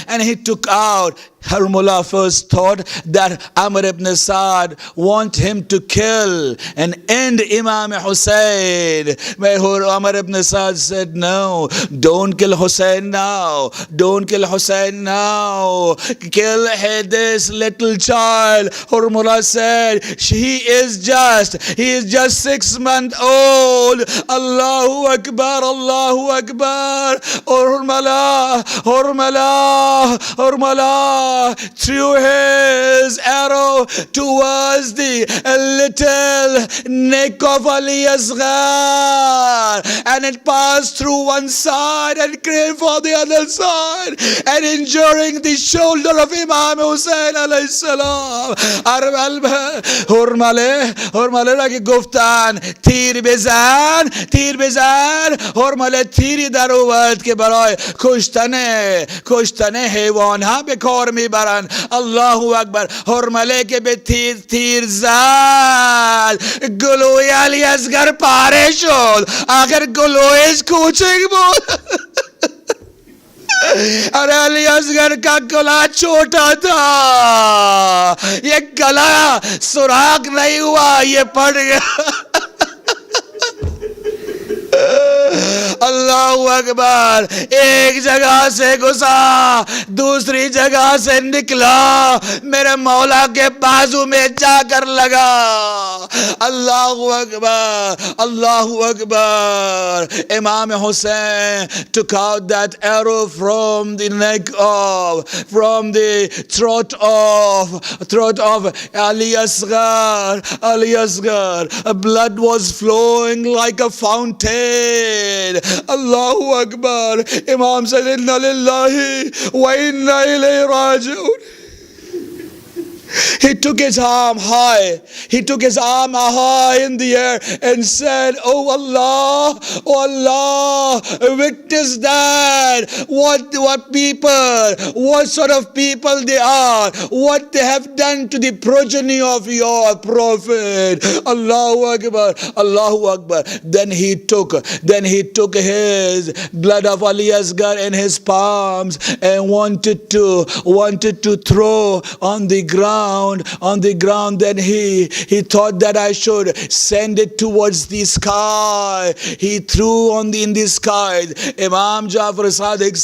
And he took out. Harmala first thought that Amr ibn Sa'd want him to kill and end Imam Hussain. But Amr ibn Sa'd said, no, don't kill Hussain now. Don't kill Hussain now. Kill this little child. Harmala said, he is just 6 months old. Allahu Akbar, Allahu Akbar. Harmala threw his arrow towards the little neck of Ali Asghar, and it passed through one side and came for the other side, and injuring the shoulder of Imam Hussain alayhi salam. Harmala ki guftan تیر بزن حرمل تیری در اومد که برای کشتن حیوان ها به کار میبرن. الله اکبر. حرمله که به تیر زد، گلوی علی اصغر پاره شد. آخر گلویش کوچک بود. अरे अली असगर का गला छोटा था, ये गला सुराख नहीं हुआ, ये फट गया. अल्लाहु अकबर. एक जगह से घुसा, दूसरी जगह से निकला, मेरे मौला के बाजू में जाकर लगा. अल्लाहु अकबर, अल्लाहु Akbar. Imam Hussain took out that arrow from the neck of, from the throat of Ali Asghar. Ali Asghar. Blood was flowing like a fountain. Allahu Akbar. Imam said, Inna lillahi wa inna ilayhi raji'un. He took his arm high. He took his arm high in the air and said, Oh Allah, witness that. What people, what sort of people they are, what they have done to the progeny of your prophet. Allahu Akbar, Allahu Akbar. Then he took his blood of Ali Asghar in his palms and wanted to throw on the ground. Then he thought that I should send it towards the sky. He threw in the sky. Imam Jafar Sadiq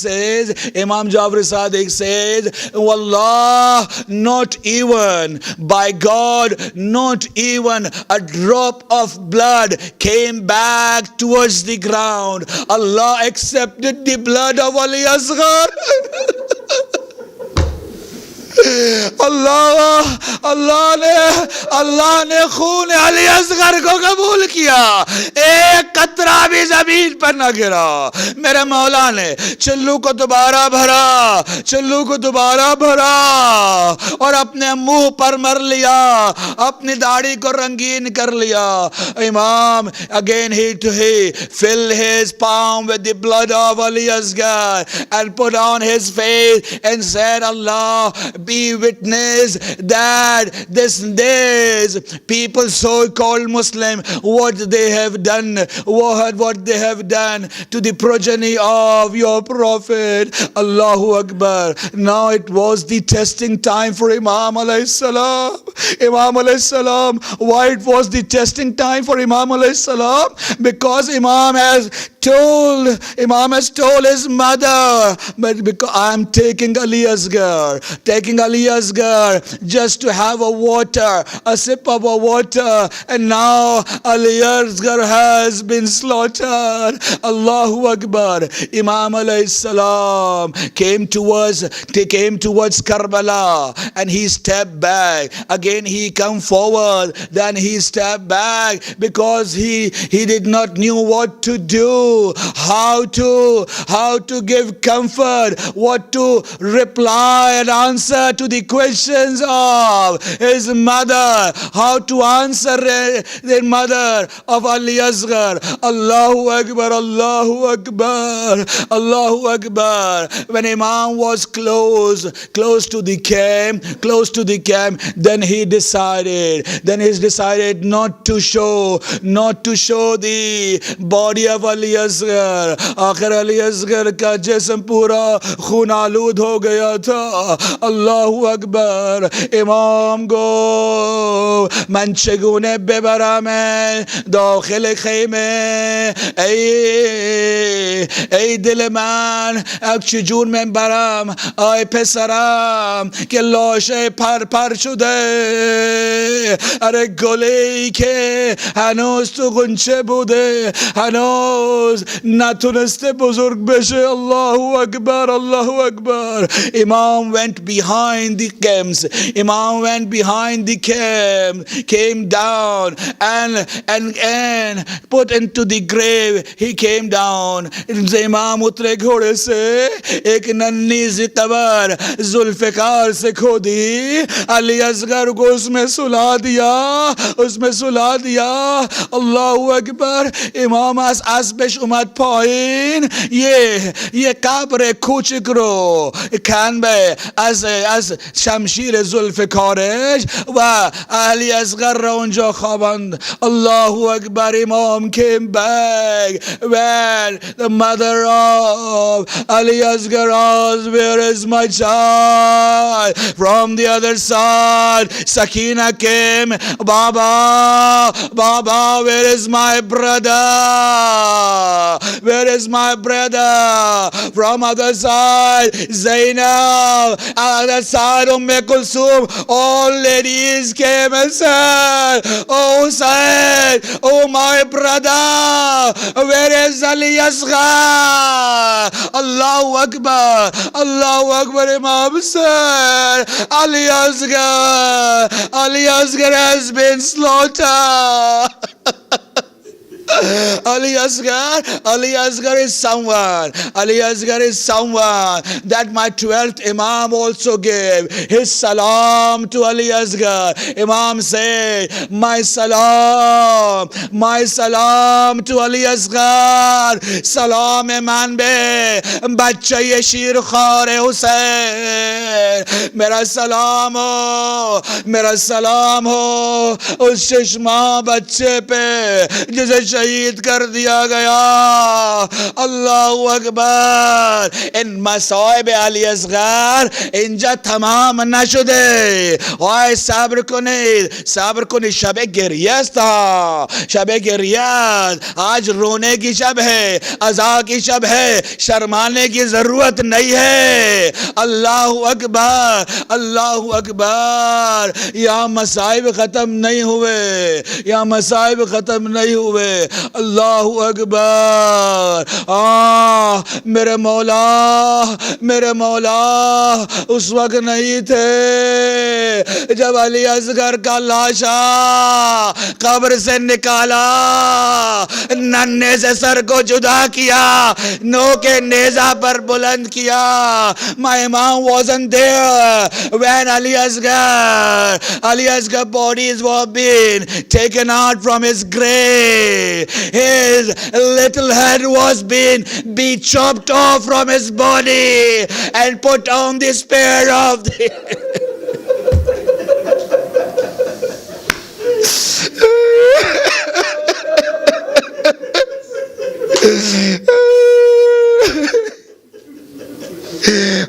says, Wallah, not even, by God, not even a drop of blood came back towards the ground. Allah accepted the blood of Ali Asghar. अल्लाह ने खून अली असगर को कबूल किया. एक कतरा भी जमीन पर न गिरा. मेरे मौला ने चुल्लू को दोबारा भरा और अपने मुंह पर मर लिया, अपनी दाढ़ी को रंगीन कर लिया. Imam again he filled his palm with the blood of Ali Asghar and put on his face and said, Allah, be witness that this people, so-called Muslim, what they have done to the progeny of your prophet. Allahu Akbar. Now it was the testing time for Imam alayhi salam. Why it was the testing time for Imam alayhi salam? Because Imam has told his mother, but because I am taking Ali Asghar just to have a sip of water, and now Ali Asghar has been slaughtered. Allahu Akbar. Imam alayhi salam came towards Karbala and he stepped back. Again he come forward, then he stepped back because he did not knew what to do, how to give comfort, what to reply and answer answer to the questions of his mother, how to answer the mother of Ali Asghar. Allahu Akbar, Allahu Akbar, Allahu Akbar. When Imam was close to the camp, then he decided not to show the body of Ali Asghar. आखिर अली असगर का जिस्म पूरा खून आलूद हो गया था. अल्लाहु अकबर. इमाम گو من چگونه ببرم داخل خیمه؟ ای دل من چجور من برم آی پسرم که لاشه پر شده. اره گلی که هنوز تو غنچه بوده هنوز نتونسته بزرگ بشه. Allahu Akbar, Allahu Akbar. Imam went behind the camps. Came down and put into the grave. He came down. Imam उतरे घोड़े से एक नन्ही सी कबर जुल्फिकार से खोदी. अली असगर को उसमें सुला दिया. Allahu Akbar. Imam az beş umat پایین یه قبر کوچک رو کن از شمشیر ذوالفقارش و علی اصغر را اونجا خواباند. Allahu Akbar. Imam came back when the mother of Ali Asghar asked, where is my child? From the other side Sakina came, Baba, where is my brother? From other side Zainab, other side Kulsum. All ladies came and said, oh Hussain, oh my brother, where is Ali Asghar? Allahu Akbar, Allahu Akbar. Imam said, Ali Asghar has been slaughtered. Ali Asghar is someone that my 12th Imam also gave his salam to Ali Asghar. Imam said, my salam to Ali Asghar. Salam man be bachche sheer khar Hussain. Mera salam ho us 6 माह बच्चे पे जिसे शहीद कर दिया गया. अल्लाहु अकबर. इन मसाइब अली असगर इंजा तमाम नशुदे. ओए सब्र कुनी शब गिरियत था. शब गिरियत आज रोने की शब है, अज़ा की शब है, शर्माने की जरूरत नहीं है. अल्लाहु अकबर, अल्लाहु अकबर. यहाँ मसाइब खत्म नहीं हुए. अल्लाहु अकबर. मेरे मौला उस वक्त नहीं थे जब अली असगर का लाशा कब्र से निकाला, नन्हे से सर को जुदा किया, नो के नेजा पर बुलंद किया. My Imam wasn't there when Ali Asghar bodies were being taken out from his grave. His little head was being chopped off from his body and put on the spear of the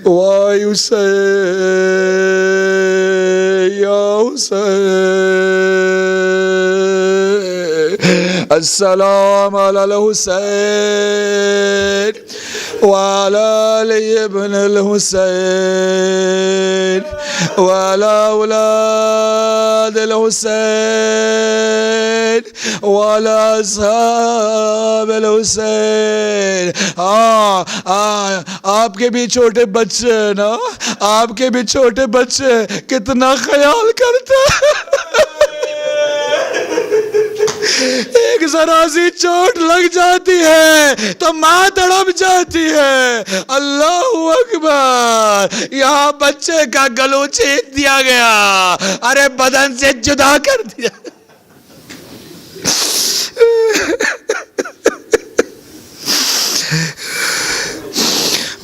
why you say ya Hussain. As-salam ala al-Hussain wa ala Ali ibn al-Hussain wa ala awlad al-Hussain wa ala ashab al-Hussain. आपके भी छोटे बच्चे ना, आपके भी छोटे बच्चे कितना ख्याल करते एक जरा सी चोट लग जाती है तो माँ तड़प जाती है। अल्लाहू अकबर। यहाँ बच्चे का गलू छीन दिया गया, अरे बदन से जुदा कर दिया।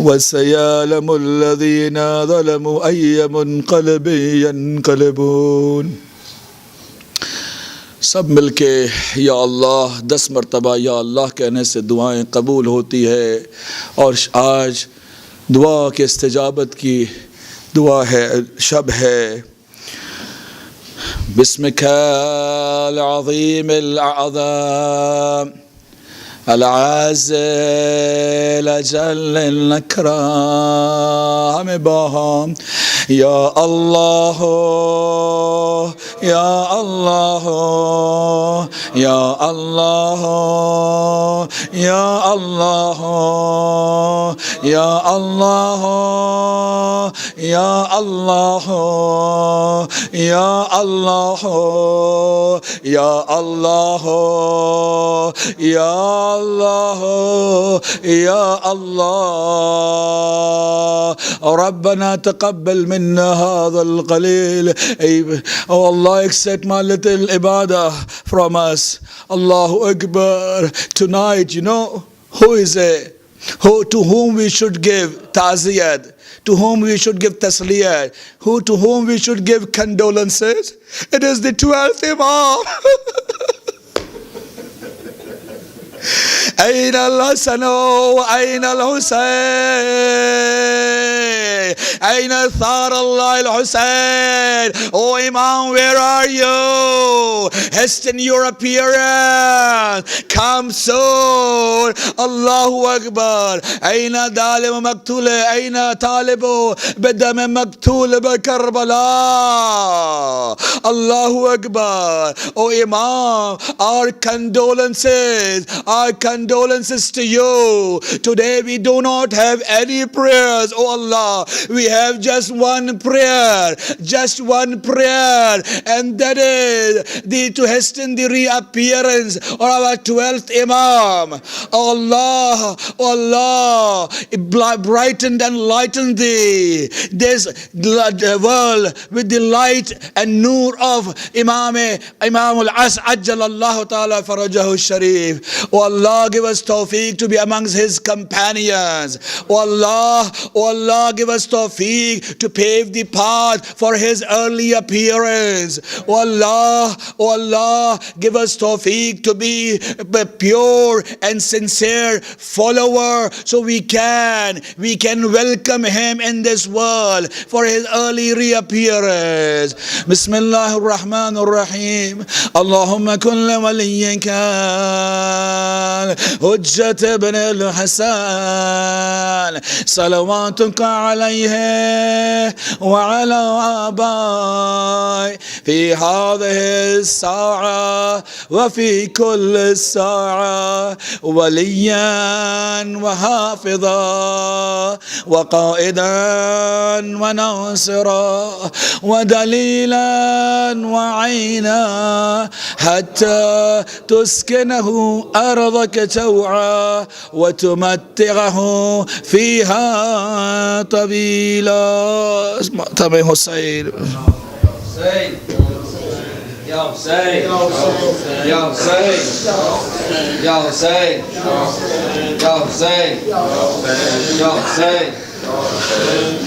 वसयअलमुल्लज़ीना ज़लमू अय्य मुनक़लिबिन यनक़लिबून। सब मिलके या अल्लाह 10 मरतबा या अल्लाह कहने से दुआएं कबूल होती है। और आज दुआ के इस्तिजाबत की दुआ है, शब है। बिस्मिकल अज़ीमिल अज़म अल-अज़्ज़ल जल्ल अकरम बहम या अल्लाह या अल्लाह या अल्लाह या अल्लाह या अल्लाह या अल्लाह या अल्लाह या अल्लाह या अल्लाह या अल्लाह। रब्बना तक़ब्बल मिन्ना हाज़ल क़लील। Oh Allah, accept my little ibadah from us. Allahu Akbar. Tonight, you know, who is to whom we should give ta'ziyat, to whom we should give tasliyat, to whom we should give condolences? It is the 12th Imam. أين الحسن وأين الحسين أين ثار الله الحسين? Oh Imam, where are you? Hasten your appearance, come soon. Allahu Akbar. أين ظالم مقتول أين طالب بدم مقتول بكربلاء. Allahu Akbar. Oh Imam, our condolences to you. Today we do not have any prayers, oh Allah. We have just one prayer, and that is to hasten the reappearance of our 12th Imam. Oh Allah, brighten and lighten this world with the light and nur of Imam al-Asghar ajjalallahu ta'ala farajahu sharif. Oh Allah, give us tawfiq to be amongst his companions. Oh Allah, give us tawfiq to pave the path for his early appearance. Oh Allah, give us tawfiq to be a pure and sincere follower, so we can welcome him in this world for his early reappearance. Bismillahir Rahmanir Rahim. Allahumma kun li waliyyika حجة ابن الحسن صلواتك عليه وعلى آبائه في هذه الساعة وفي كل ساعة وليا وحافظا وقائدا وناصرا ودليلا وعينا حتى تسكنه أرضك توعا وتمتعه فيها طويلا. تمام حسين. يا حسين يا حسين يا حسين يا حسين يا حسين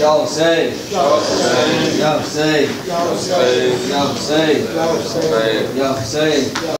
يا حسين يا حسين يا حسين يا حسين يا حسين.